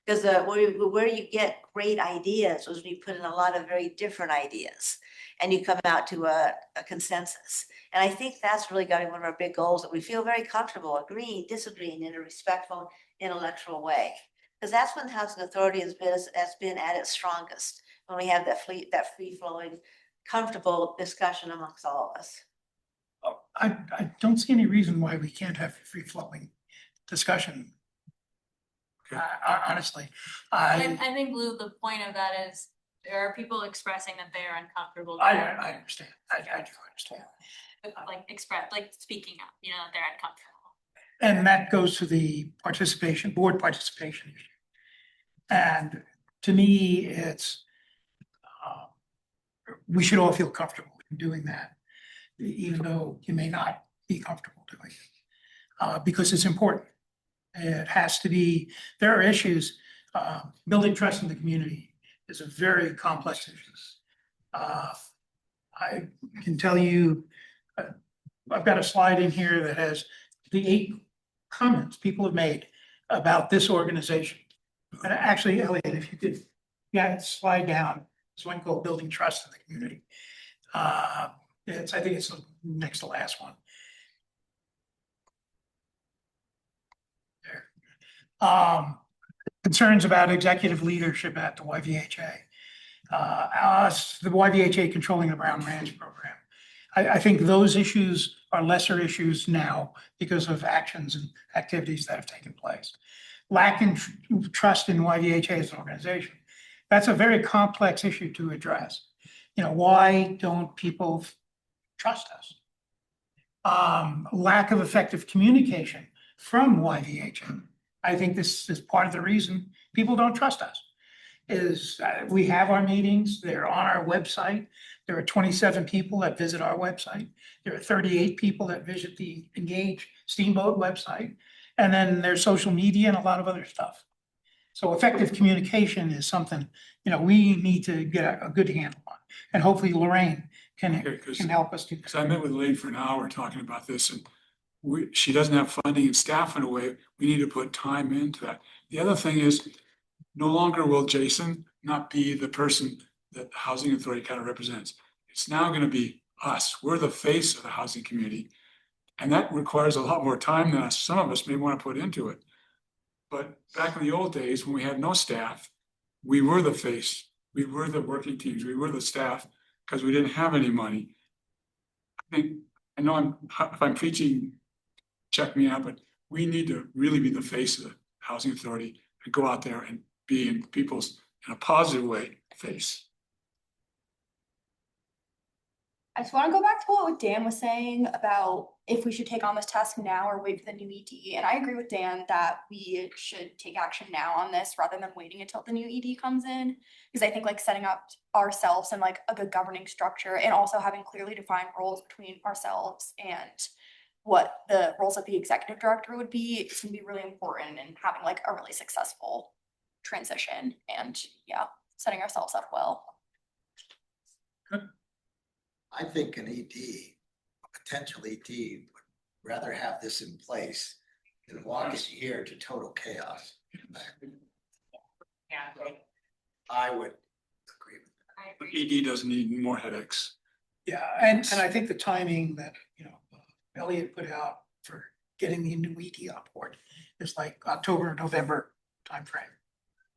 Because where you get great ideas is when you put in a lot of very different ideas and you come out to a consensus. And I think that's really got to be one of our big goals, that we feel very comfortable agreeing, disagreeing in a respectful, intellectual way. Because that's when the housing authority has been at its strongest, when we have that free-flowing, comfortable discussion amongst all of us. I don't see any reason why we can't have free-flowing discussion. Honestly, I think, Lou, the point of that is there are people expressing that they are uncomfortable. I understand. I do understand. Like speaking up, they're uncomfortable. And that goes to the board participation issue. And to me, it's, we should all feel comfortable in doing that, even though you may not be comfortable doing it, because it's important. It has to be, there are issues, building trust in the community is a very complex issue. I can tell you, I've got a slide in here that has the 8 comments people have made about this organization. And actually, Elliot, if you could, slide down, it's one called Building Trust in the Community. I think it's the next to last one. Concerns about executive leadership at the YVHA. The YVHA controlling the Brown Ranch program. I think those issues are lesser issues now because of actions and activities that have taken place. Lack in trust in YVHA as an organization. That's a very complex issue to address. You know, why don't people trust us? Lack of effective communication from YVHA. I think this is part of the reason people don't trust us. Is we have our meetings, they're on our website. There are 27 people that visit our website. There are 38 people that visit the Engage Steamboat website. And then there's social media and a lot of other stuff. So effective communication is something, you know, we need to get a good handle on. And hopefully Lorraine can help us do that. Because I met with Lane for an hour talking about this, and she doesn't have funding and staff in a way. We need to put time into that. The other thing is, no longer will Jason not be the person that the housing authority kind of represents. It's now going to be us. We're the face of the housing community. And that requires a lot more time than some of us may want to put into it. But back in the old days, when we had no staff, we were the face. We were the working teams. We were the staff because we didn't have any money. I know if I'm preaching, check me out, but we need to really be the face of the housing authority and go out there and be in people's, in a positive way, face. I just want to go back to what Dan was saying about if we should take on this task now or wait for the new ED. And I agree with Dan that we should take action now on this rather than waiting until the new ED comes in. Because I think like setting up ourselves in like a good governing structure and also having clearly defined roles between ourselves and what the roles of the executive director would be, it's gonna be really important in having like a really successful transition and yeah, setting ourselves up well. I think an ED, a potential ED would rather have this in place than walk us here to total chaos. I would agree with that. ED doesn't need more headaches. Yeah, and I think the timing that, you know, Elliot put out for getting the new ED on board is like October, November timeframe,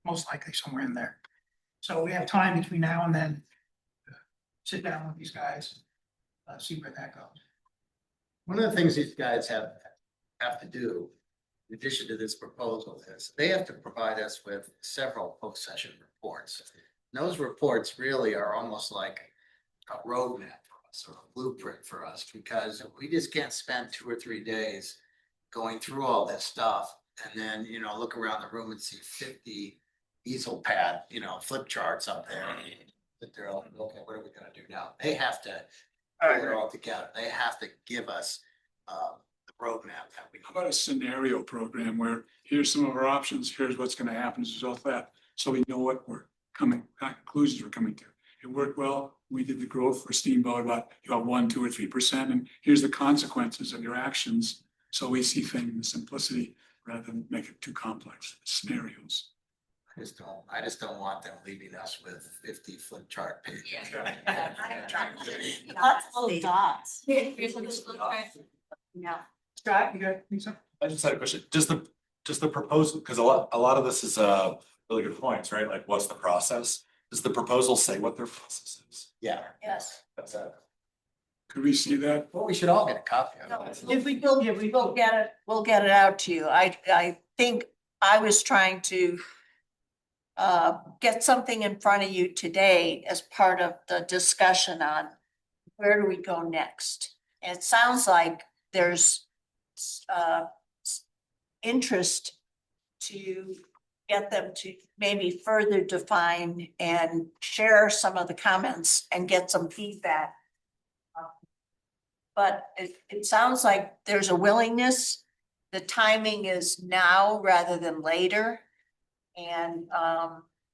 most likely somewhere in there. So we have time between now and then to sit down with these guys, see where that goes. One of the things these guys have to do, in addition to this proposal, is they have to provide us with several post-session reports. And those reports really are almost like a roadmap for us or a blueprint for us, because we just can't spend 2 or 3 days going through all this stuff and then, you know, look around the room and see 50 easel pad, you know, flip charts up there. That they're all, okay, what are we gonna do now? They have to pull it all together. They have to give us the roadmap that we. How about a scenario program where here's some of our options, here's what's going to happen as a result of that, so we know what conclusions we're coming to. It worked well. We did the growth for Steamboat about 1, 2, or 3%, and here's the consequences of your actions. So we see things in simplicity rather than make it too complex. Scenarios. I just don't want them leaving us with 50 flip chart pages. Lots of dots. Yeah. Scott, you got something? I just had a question. Does the proposal, because a lot of this is really good points, right? Like, what's the process? Does the proposal say what their process is? Yeah. Yes. That's it. Could we see that? Well, we should all get a copy of it. If we will, we'll get it out to you. I think I was trying to get something in front of you today as part of the discussion on where do we go next? And it sounds like there's interest to get them to maybe further define and share some of the comments and get some feedback. But it sounds like there's a willingness. The timing is now rather than later. And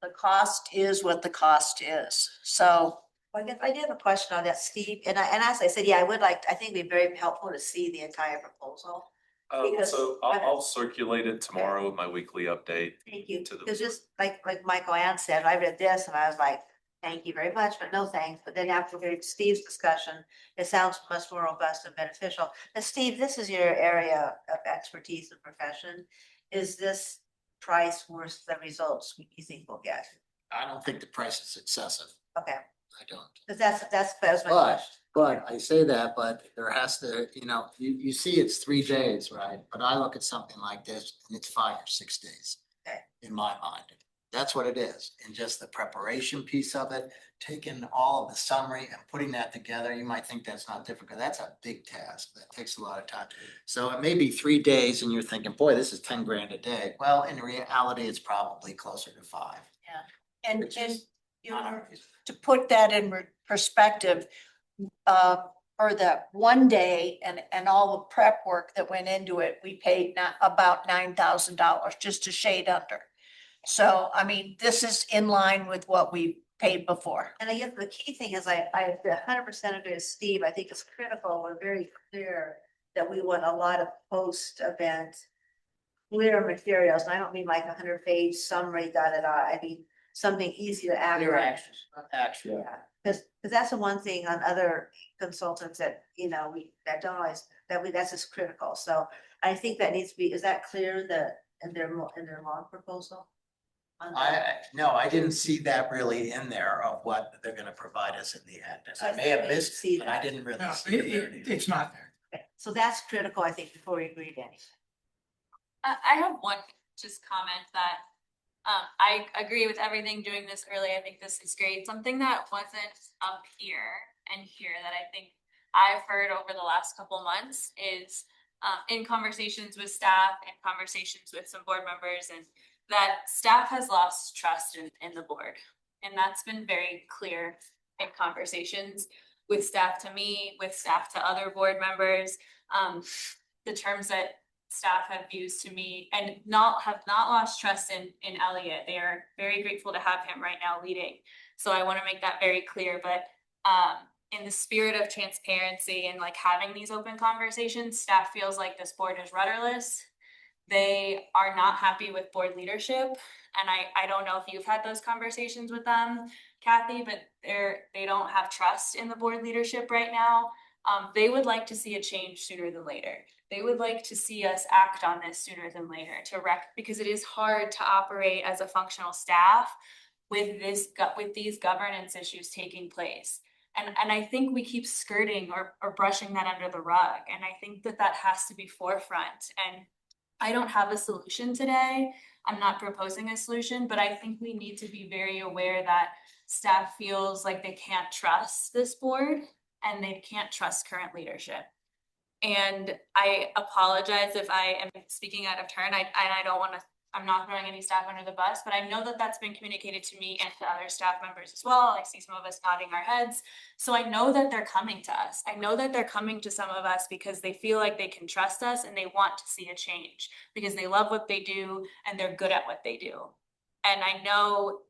the cost is what the cost is. So I guess I did have a question on that, Steve, and as I said, yeah, I think it'd be very helpful to see the entire proposal. Because- So I'll circulate it tomorrow with my weekly update. Thank you, To the- because just like Michael Ann said, I read this and I was like, thank you very much, but no thanks. But then after hearing Steve's discussion, it sounds much more robust and beneficial. And Steve, this is your area of expertise and profession. Is this price worth the results you think we'll get? I don't think the price is excessive. Okay, I don't. because that's my But question. But I say that, but there has to, you see it's 3 days, right? But I look at something like this and it's 5 or 6 days. Okay. In my mind, that's what it is. And just the preparation piece of it, taking all of the summary and putting that together, you might think that's not difficult. That's a big task. That takes a lot of time. So it may be 3 days and you're thinking, boy, this is 10 grand a day. Well, in reality, it's probably closer to 5. And, Which and, is you not know, unreasonable. to put that in perspective, for that one day and all the prep work that went into it, we paid about $9,000 just to shade under. So, I mean, this is in line with what we paid before. And I guess the key thing is I 100% agree with Steve. I think it's critical. We're very clear that we want a lot of post-event clear materials. And I don't mean like 100-page summary, I mean, something easy to access. Actually. Yeah, because that's the one thing on other consultants that, that don't always, that's just critical. So I think that needs to be, is that clear in their long proposal? No, I didn't see that really in there of what they're gonna provide us in the end. And I may have missed it, but I didn't really No, see it there. it's not there. Okay, so that's critical, I think, before we agree to anything. I have one just comment that, I agree with everything doing this early. I think this is great. Something that wasn't up here and here that I think I've heard over the last couple months is, in conversations with staff and conversations with some board members, and that staff has lost trust in the board. And that's been very clear in conversations with staff to me, with staff to other board members. The terms that staff have used to me and have not lost trust in Elliot. They are very grateful to have him right now leading. So I want to make that very clear, but in the spirit of transparency and like having these open conversations, staff feels like this board is rudderless. They are not happy with board leadership. And I don't know if you've had those conversations with them, Kathy, but they don't have trust in the board leadership right now. They would like to see a change sooner than later. They would like to see us act on this sooner than later because it is hard to operate as a functional staff with these governance issues taking place. And I think we keep skirting or brushing that under the rug. And I think that has to be forefront. And I don't have a solution today. I'm not proposing a solution, but I think we need to be very aware that staff feels like they can't trust this board and they can't trust current leadership. And I apologize if I am speaking out of turn. I'm not throwing any staff under the bus, but I know that that's been communicated to me and to other staff members as well. I see some of us nodding our heads. So I know that they're coming to us. I know that they're coming to some of us because they feel like they can trust us and they want to see a change because they love what they do and they're good at what they do. And I know,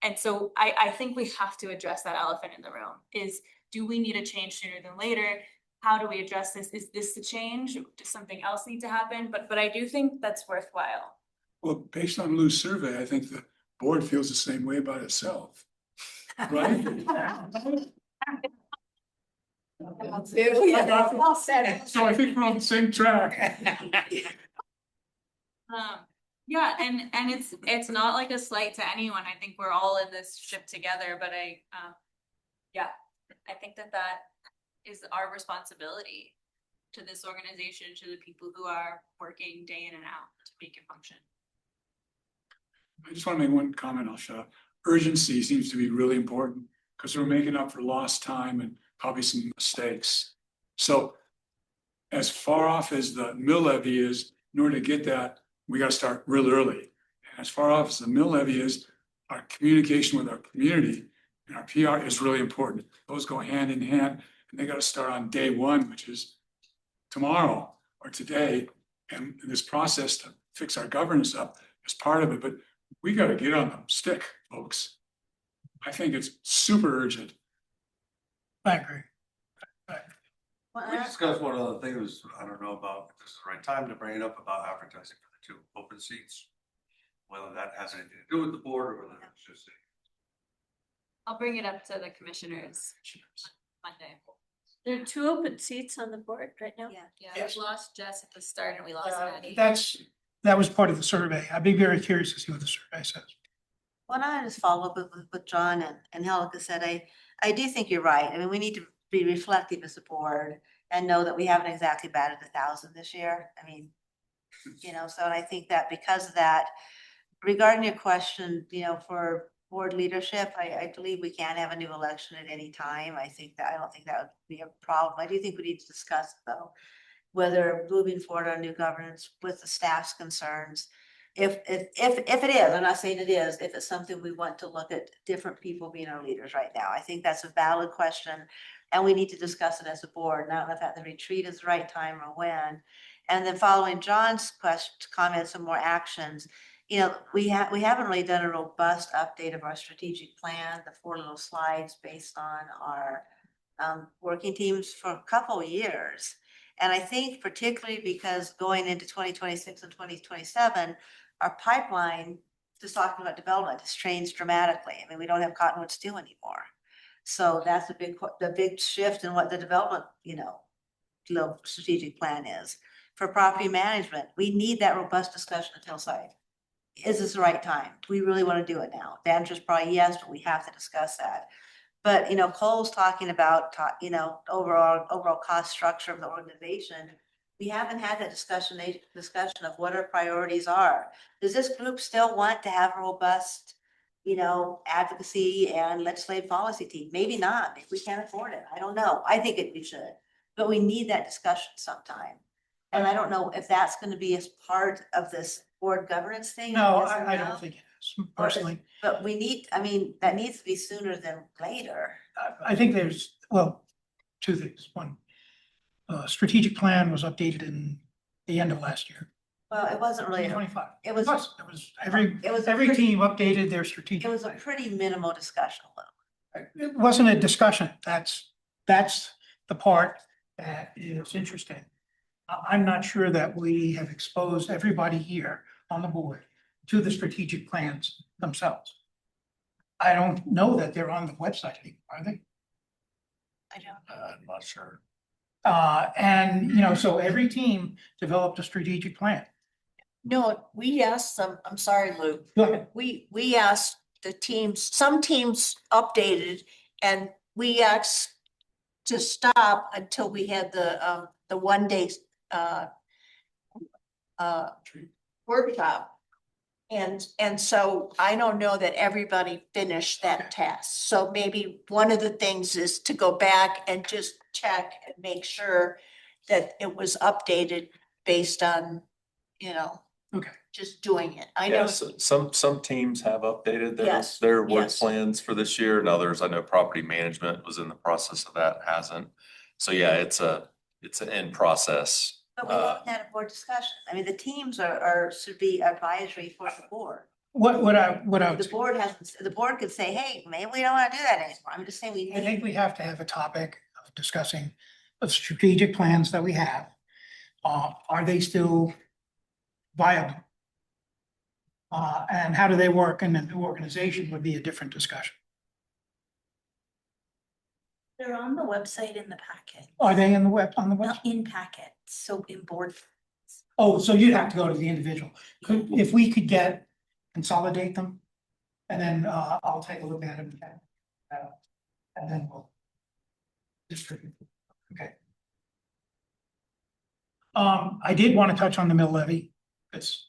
and so I think we have to address that elephant in the room is, do we need a change sooner than later? How do we address this? Is this the change? Does something else need to happen? But I do think that's worthwhile. Well, based on Lou's survey, I think the board feels the same way about itself. Right? So I think we're on the same track. Yeah, and it's not like a slight to anyone. I think we're all in this ship together, but I think that is our responsibility to this organization, to the people who are working day in and out to make it function. I just want to make one comment, I'll shut up. Urgency seems to be really important because we're making up for lost time and probably some mistakes. So as far off as the mill levy is, in order to get that, we got to start real early. And as far off as the mill levy is, our communication with our community and our PR is really important. Those go hand in hand, and they got to start on day one, which is tomorrow or today. And this process to fix our governance up is part of it, but we got to get on the stick, folks. I think it's super urgent. I agree. We discussed one other thing, was, I don't know about if this is the right time to bring it up about advertising for the 2 open seats. Whether that has anything to do with the board or whether it's just. I'll bring it up to the commissioners Monday. There are 2 open seats on the board right now. Yeah, Yes. we lost Jess at the start and we lost Maddie. That was part of the survey. I'd be very curious to see what the survey says. Well, I just follow up with John and Helga said, I do think you're right. I mean, we need to be reflective as a board and know that we haven't exactly batted 1,000 this year. I mean, so and I think that because of that, regarding your question, for board leadership, I believe we can have a new election at any time. I don't think that would be a problem. I do think we need to discuss though, whether moving forward on new governance with the staff's concerns. If it is, I'm not saying it is, if it's something we want to look at different people being our leaders right now. I think that's a valid question. And we need to discuss it as a board, not if at the retreat is the right time or when. And then following John's comments and more actions, we haven't really done a robust update of our strategic plan, the 4 little slides based on our working teams for a couple of years. And I think particularly because going into 2026 and 2027, our pipeline, just talking about development, has changed dramatically. I mean, we don't have Cottonwood Steel anymore. So that's the big shift in what the development, little strategic plan is. For property management, we need that robust discussion at Hillside. Is this the right time? Do we really want to do it now? The answer is probably yes, but we have to discuss that. But, Cole's talking about, overall cost structure of the organization. We haven't had that discussion of what our priorities are. Does this group still want to have a robust, advocacy and legislative policy team? Maybe not, if we can't afford it. I don't know. I think we should, but we need that discussion sometime. And I don't know if that's going to be as part of this board governance thing. No, Yes or I no? don't think it is personally. But that needs to be sooner than later. I think there's, well, 2 things. One, strategic plan was updated in the end of last year. Well, it wasn't really, 2025. it was, Every team updated their strategic. it was a plan. pretty minimal discussion. It wasn't a discussion. That's the part that is interesting. I'm not sure that we have exposed everybody here on the board to the strategic plans themselves. I don't know that they're on the website anymore, are they? I don't. I'm not sure. And so every team developed a strategic plan. No, we asked them, I'm sorry, Lou. Go ahead. We asked the teams, some teams updated, and we asked to stop until we had the 1 day workshop. And so I don't know that everybody finished that task. So maybe one of the things is to go back and just check and make sure that it was updated based on, Okay. just doing it. I know. Yes, some teams have updated Yes, their work yes. plans for this year, and others, I know property management was in the process of that, hasn't. So yeah, it's an in process. But we haven't had a board discussion. I mean, the teams should be advisory for the board. What I would The board could say, hey, maybe we don't want to do that anymore. I'm just saying I think we have to have a topic of discussing the strategic plans that we have. Are they still viable? And how do they work in a new organization would be a different discussion. They're on the website in the packet, Are they on the website? not in packet, so in board. Oh, so you'd have to go to the individual. If we could consolidate them, and then I'll take a look at them. And then we'll distribute. Okay. I did want to touch on the mill levy, because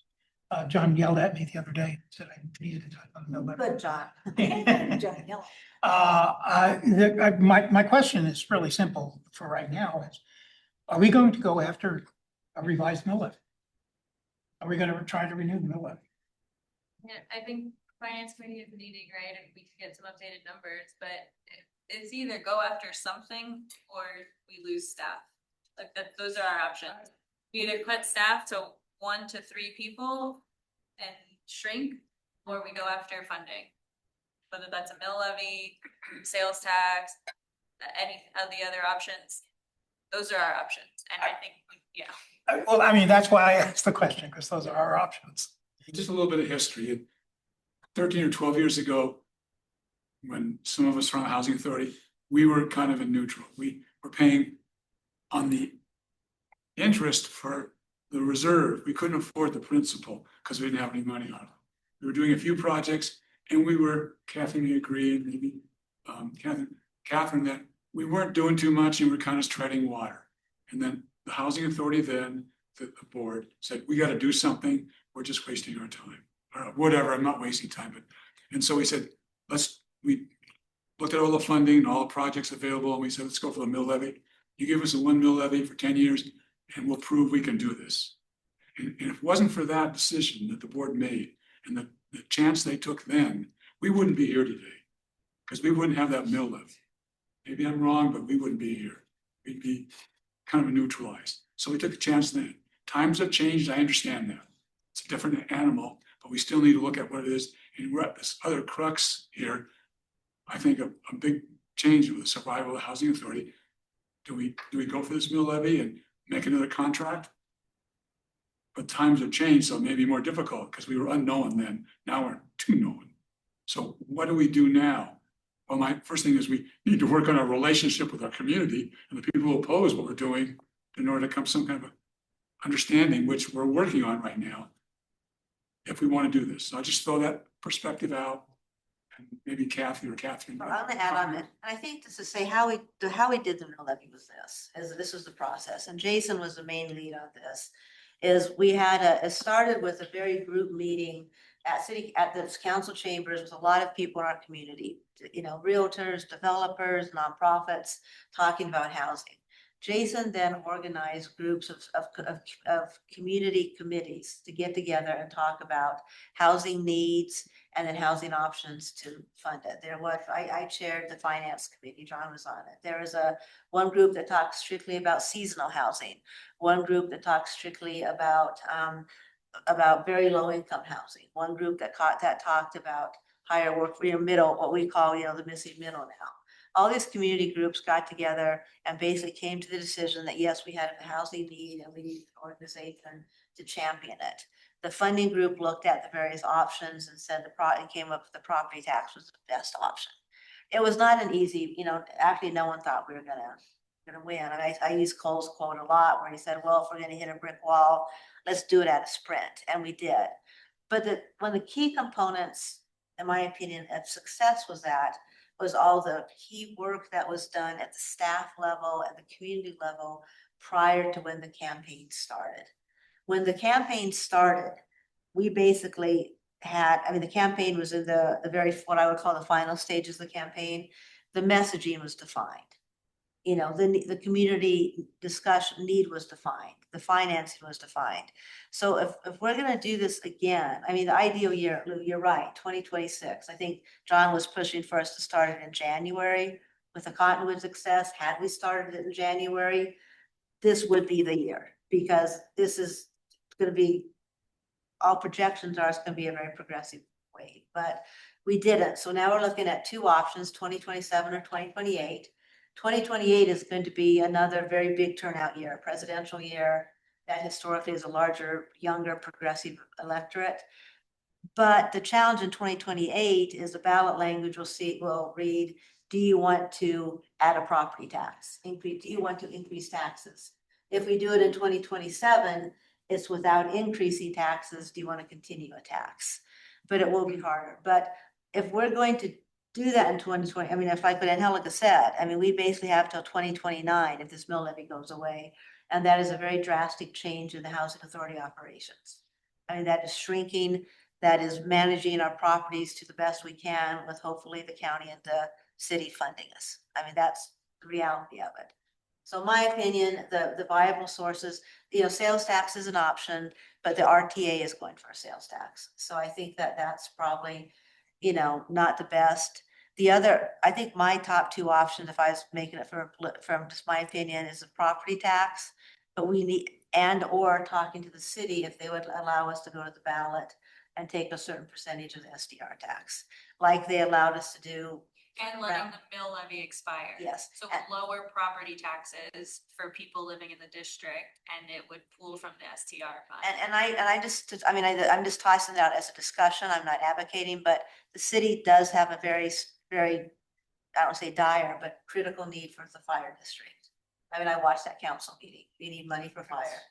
John yelled at me the other day, said I needed to touch on the mill levy. Good, John. John, yell. My question is really simple for right now is, are we going to go after a revised mill levy? Are we going to try to renew the mill levy? Yeah, I think finance committee is meeting, right, and we could get some updated numbers, but it's either go after something or we lose staff. Like those are our options. We either cut staff to 1 to 3 people and shrink, or we go after funding. Whether that's a mill levy, sales tax, any of the other options, those are our options. And I think, yeah. Well, I mean, that's why I asked the question, because those are our options. Just a little bit of history. 13 or 12 years ago, when some of us were on the Housing Authority, we were kind of in neutral. We were paying on the interest for the reserve. We couldn't afford the principal because we didn't have any money on it. We were doing a few projects, and we were, Catherine may agree, and maybe Catherine, that we weren't doing too much and we're kind of treading water. And then the housing authority, then the board said, we got to do something. We're just wasting our time or whatever. I'm not wasting time, but, and so we said, we looked at all the funding and all the projects available. And we said, let's go for the mill levy. You give us a 1 mill levy for 10 years and we'll prove we can do this. And if it wasn't for that decision that the board made and the chance they took then, we wouldn't be here today because we wouldn't have that mill levy. Maybe I'm wrong, but we wouldn't be here. We'd be kind of neutralized. So we took a chance then. Times have changed. I understand that. It's a different animal, but we still need to look at what it is. And we're at this other crux here. I think a big change with the survival of the housing authority. Do we go for this mill levy and make another contract? But times have changed, so it may be more difficult because we were unknown then. Now we're too known. So what do we do now? Well, my first thing is we need to work on our relationship with our community and the people who oppose what we're doing in order to come some kind of understanding, which we're working on right now, if we want to do this. So I'll just throw that perspective out. And maybe Kathy or Catherine. Well, I'm gonna add on it. And I think this is say how we did the mill levy was this was the process. And Jason was the main lead on this. Is we had it started with a very group meeting at the council chambers with a lot of people in our community, you know, realtors, developers, nonprofits, talking about housing. Jason then organized groups of community committees to get together and talk about housing needs and then housing options to fund it. I chaired the finance committee, John was on it. There was one group that talked strictly about seasonal housing, one group that talked strictly about very low income housing, one group that talked about higher work for your middle, what we call, you know, the missing middle now. All these community groups got together and basically came to the decision that yes, we had a housing need and we need an organization to champion it. The funding group looked at the various options and said and came up with the property tax was the best option. It was not an easy, you know, actually no one thought we were gonna win. And I use Cole's quote a lot where he said, well, if we're gonna hit a brick wall, let's do it at a sprint. And we did. But one of the key components, in my opinion, of success was all the key work that was done at the staff level and the community level prior to when the campaign started. When the campaign started, we basically the campaign was in the very, what I would call the final stages of the campaign. The messaging was defined. You know, the community discussion need was defined. The financing was defined. So if we're gonna do this again, I mean, the ideal year, Lou, you're right, 2026. I think John was pushing for us to start it in January with the Cottonwood success. Had we started it in January, this would be the year because this is gonna be, all projections are, it's gonna be a very progressive way, but we didn't. So now we're looking at two options, 2027 or 2028. 2028 is going to be another very big turnout year, a presidential year that historically is a larger, younger, progressive electorate. But the challenge in 2028 is the ballot language will read, do you want to add a property tax? Do you want to increase taxes? If we do it in 2027, it's without increasing taxes. Do you want to continue a tax? But it will be harder. But if we're going to do that in 2020, I mean, if like what Angelica said, I mean, we basically have till 2029 if this mill levy goes away. And that is a very drastic change in the housing authority operations. I mean, that is shrinking, that is managing our properties to the best we can with hopefully the county and the city funding us. I mean, that's the reality of it. So my opinion, the viable sources, you know, sales tax is an option, but the RTA is going for a sales tax. So I think that that's probably, you know, not the best. The other, I think my top two options, if I was making it from just my opinion, is a property tax, but we need, and or talking to the city if they would allow us to go to the ballot and take a certain percentage of the SDR tax, like they allowed us to do. And letting the mill levy expire. Yes. So lower property taxes for people living in the district, and it would pool from the STR fund. I'm just tossing it out as a discussion. I'm not advocating, but the city does have a very, I don't say dire, but critical need for the fire district. I mean, I watched that council meeting. We need money for fire.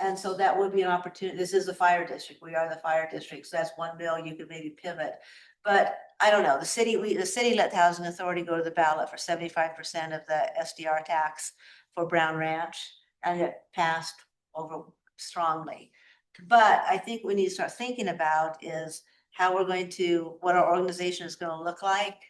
And so that would be an opportunity. This is the fire district. We are the fire district. So that's one bill you could maybe pivot. But I don't know, the city let the housing authority go to the ballot for 75% of the SDR tax for Brown Ranch, and it passed over strongly. But I think we need to start thinking about is how we're going to, what our organization is gonna look like,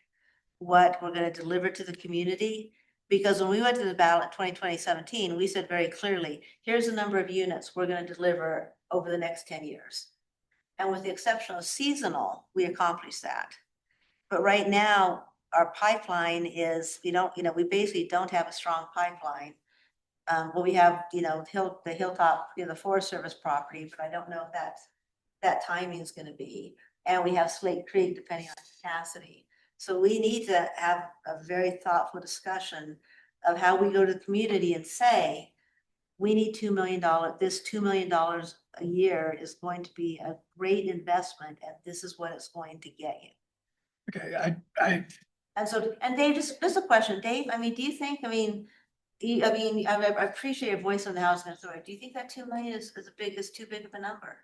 what we're gonna deliver to the community. Because when we went to the ballot in 2017, we said very clearly, here's the number of units we're gonna deliver over the next 10 years. And with the exception of seasonal, we accomplished that. But right now, our pipeline is, we basically don't have a strong pipeline. Well, we have, the Hilltop, the Forest Service property, but I don't know if that timing is gonna be. And we have Slate Creek, depending on capacity. So we need to have a very thoughtful discussion of how we go to the community and say, we need $2 million, this $2 million a year is going to be a great investment, and this is what it's going to get you. Okay, And Dave, just a question, Dave, do you think, I appreciate your voice on the housing authority. Do you think that 2 million is too big of a number?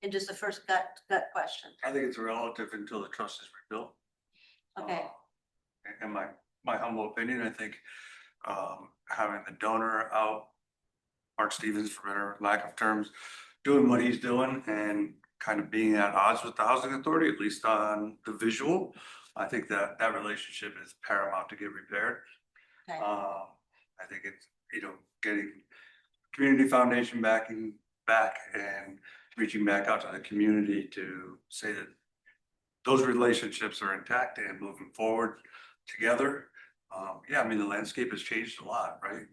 In just the first gut question. I think it's relative until the trust is rebuilt. Okay. In my humble opinion, I think having the donor out, Mark Stevens, for better lack of terms, doing what he's doing and kind of being at odds with the housing authority, at least on the visual, I think that relationship is paramount to get repaired. Okay. I think it's, getting community foundation backing back and reaching back out to the community to say that those relationships are intact and moving forward together. The landscape has changed a lot, right?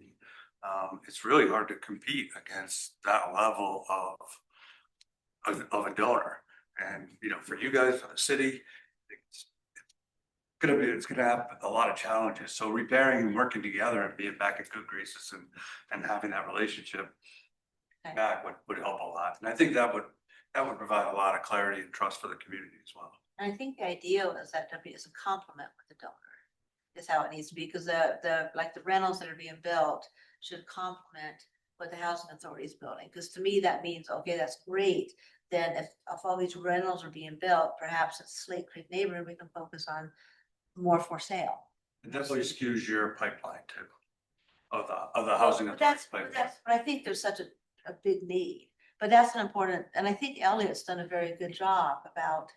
It's really hard to compete against that level of a donor. And, for you guys, for the city, it's gonna have a lot of challenges. So repairing and working together and being back in good graces and having that relationship back would help a lot. And I think that would provide a lot of clarity and trust for the community as well. And I think the ideal is that there is a complement with the donor, is how it needs to be, because the rentals that are being built should complement what the housing authority is building. Because to me, that means, okay, that's great. Then if all these rentals are being built, perhaps it's Slate Creek neighborhood, we can focus on more for sale. It definitely skews your pipeline too, of the housing authority pipeline. But I think there's such a big need, but that's an important, and I think Elliot's done a very good job about,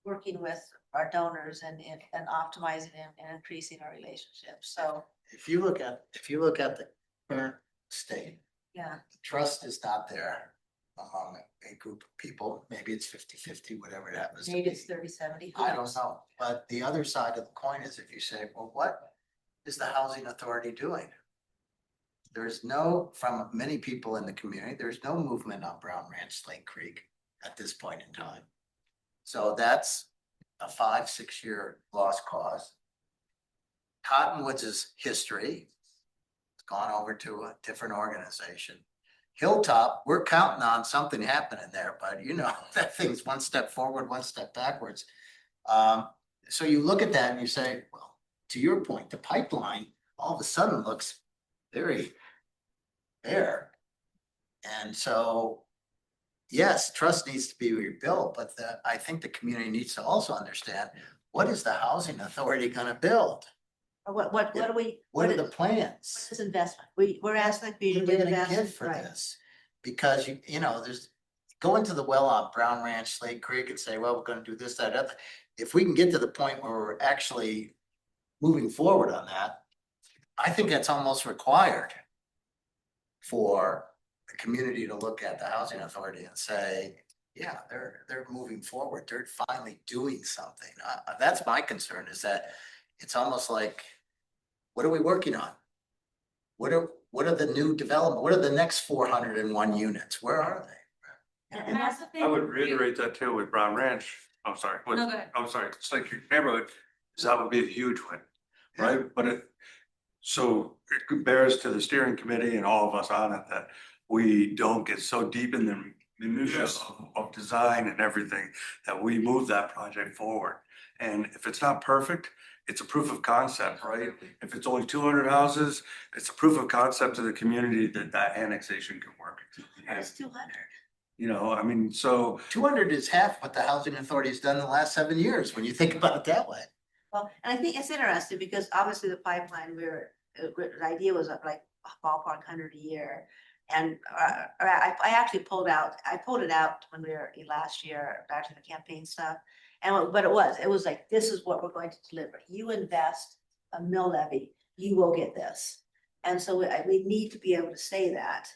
working with our donors and optimizing and increasing our relationships. So If you look at the current state, yeah, the trust is not there among a group of people. Maybe it's 50-50, whatever it happens to be. maybe it's 30-70. I don't know. But the other side of the coin is if you say, well, what is the housing authority doing? There's from many people in the community, there's no movement on Brown Ranch, Slate Creek at this point in time. So that's a 5-6 year lost cause. Cottonwoods' history, it's gone over to a different organization. Hilltop, we're counting on something happening there, but that thing's one step forward, one step backwards. So you look at that and you say, well, to your point, the pipeline all of a sudden looks very bare. And so, yes, trust needs to be rebuilt, but I think the community needs to also understand, what is the housing authority gonna build? What are we? What are the What's plans? this investment? We're asking the What are community we to gonna invest, give for right? this? Because there's going to the well on Brown Ranch, Slate Creek and say, well, we're gonna do this, that, other. If we can get to the point where we're actually moving forward on that, I think that's almost required for the community to look at the housing authority and say, yeah, they're moving forward. They're finally doing something. That's my concern, is that it's almost like, what are we working on? What are the new development? What are the next 401 units? Where are they? And that's the thing. I would reiterate that too with Brown Ranch. I'm sorry. No, go ahead. I'm sorry. It's like your neighborhood, that would be a huge win, right? But so it bears to the steering committee and all of us on it that we don't get so deep in the minutiae of design and everything, that we move that project forward. And if it's not perfect, it's a proof of concept, right? If it's only 200 houses, it's a proof of concept to the community that annexation can work. It's 200. I mean, so 200 is half what the housing authority has done in the last 7 years, when you think about it that way. Well, and I think it's interesting because obviously the pipeline, the idea was like a ballpark 100 a year. And I actually pulled it out when we were last year, back to the campaign stuff. But it was like, this is what we're going to deliver. You invest a mill levy, you will get this. And so we need to be able to say that.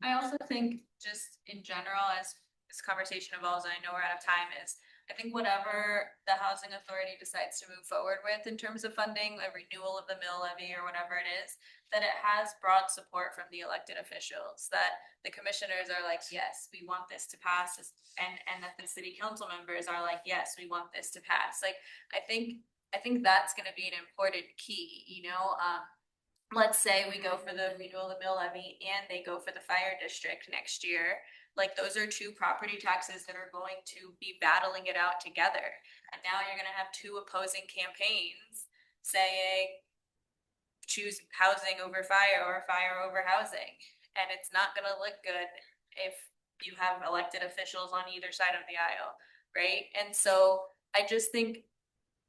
I also think just in general, as this conversation evolves, and I know we're out of time, is I think whatever the housing authority decides to move forward with in terms of funding, a renewal of the mill levy or whatever it is, that it has broad support from the elected officials, that the commissioners are like, yes, we want this to pass, and that the city council members are like, yes, we want this to pass. Like, I think that's gonna be an important key, let's say we go for the renewal of the mill levy and they go for the fire district next year. Like, those are two property taxes that are going to be battling it out together. And now you're gonna have two opposing campaigns saying, choose housing over fire or fire over housing. And it's not gonna look good if you have elected officials on either side of the aisle, right? And so I just think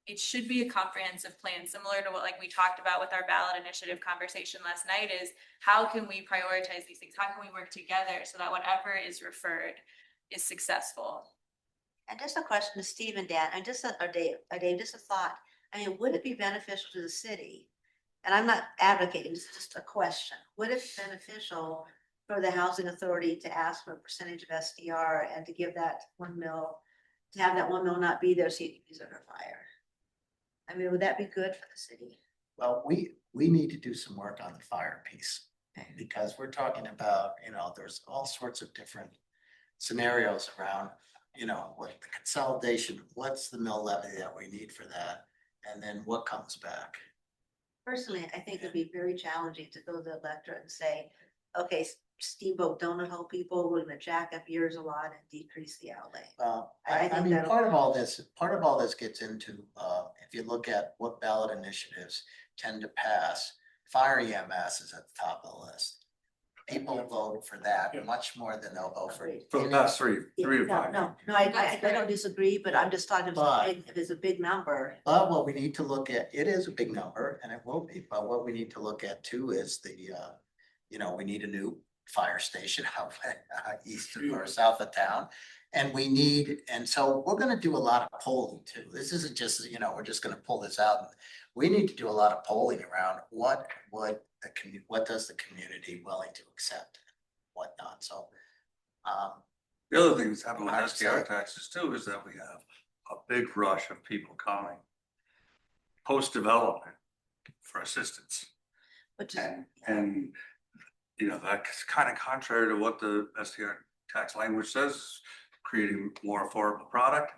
it should be a comprehensive plan, similar to what we talked about with our ballot initiative conversation last night, is how can we prioritize these things? How can we work together so that whatever is referred is successful? And just a question to Steve and Dan, and Dave, just a thought. I mean, would it be beneficial to the city? And I'm not advocating, it's just a question. Would it be beneficial for the housing authority to ask for a percentage of SDR and to give that 1 mil, to have that 1 mil not be there so you can use it for fire? I mean, would that be good for the city? Well, we need to do some work on the fire piece, because we're talking about, there's all sorts of different scenarios around, what the consolidation, what's the mill levy that we need for that, and then what comes back. Personally, I think it'd be very challenging to go to the electorate and say, okay, steamboat donut hole people, we're gonna jack up yours a lot and decrease the outlay. Well, I I think mean, that'll- part of all this gets into, if you look at what ballot initiatives tend to pass, fire EMS is at the top of the list. People vote for that much more than they'll vote for. for the past three Yeah, or no, five. no, I don't disagree, but I'm just talking about But- if it's a big number. But what we need to look at, it is a big number and it will be, but what we need to look at too is we need a new fire station out east or south of town. And so we're gonna do a lot of polling too. This isn't just, we're just gonna pull this out. We need to do a lot of polling around what does the community willing to accept, whatnot, so. The other thing that's happened with Hard to SDR say. taxes too is that we have a big rush of people coming post-development for assistance. Which is, And that's kind of contrary to what the SDR tax language says, creating more affordable product.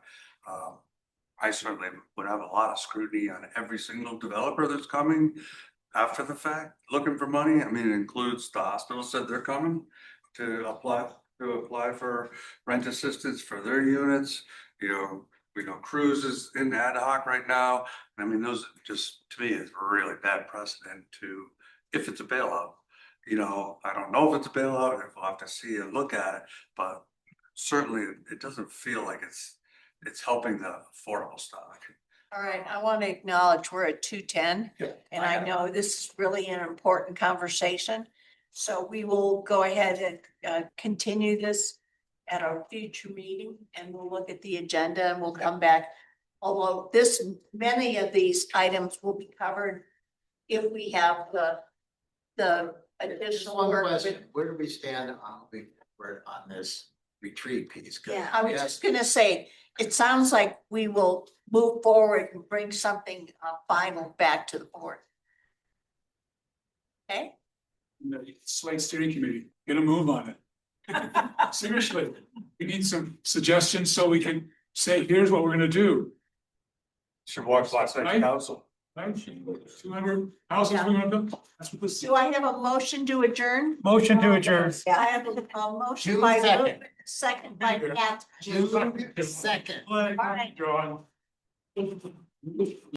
I certainly would have a lot of scrutiny on every single developer that's coming after the fact, looking for money. I mean, it includes the hospital said they're coming to apply for rent assistance for their units. We know Cruise is in ad hoc right now. I mean, those just, to me, is really bad precedent if it's a bailout. I don't know if it's a bailout, if we'll have to see and look at it, but certainly it doesn't feel like it's helping the affordable stock. All right, I want to acknowledge we're at 2:10, and I know this is really an important conversation. So we will go ahead and continue this at our future meeting, and we'll look at the agenda and we'll come back. Although many of these items will be covered if we have the additional One work. question, where do we stand on this retreat piece? 'Cause Yeah, I was just gonna say, it sounds like we will move forward and bring something final back to the board. Okay? Slate steering committee, get a move on it. Seriously, we need some suggestions so we can say, here's what we're gonna do. Should watch last night's Right? council. 200 houses we're gonna build. That's what this. Do I have a motion to adjourn? Motion to adjourn. Yeah, I have a motion June by 2nd. Luke, second by Kat. June 2nd. John.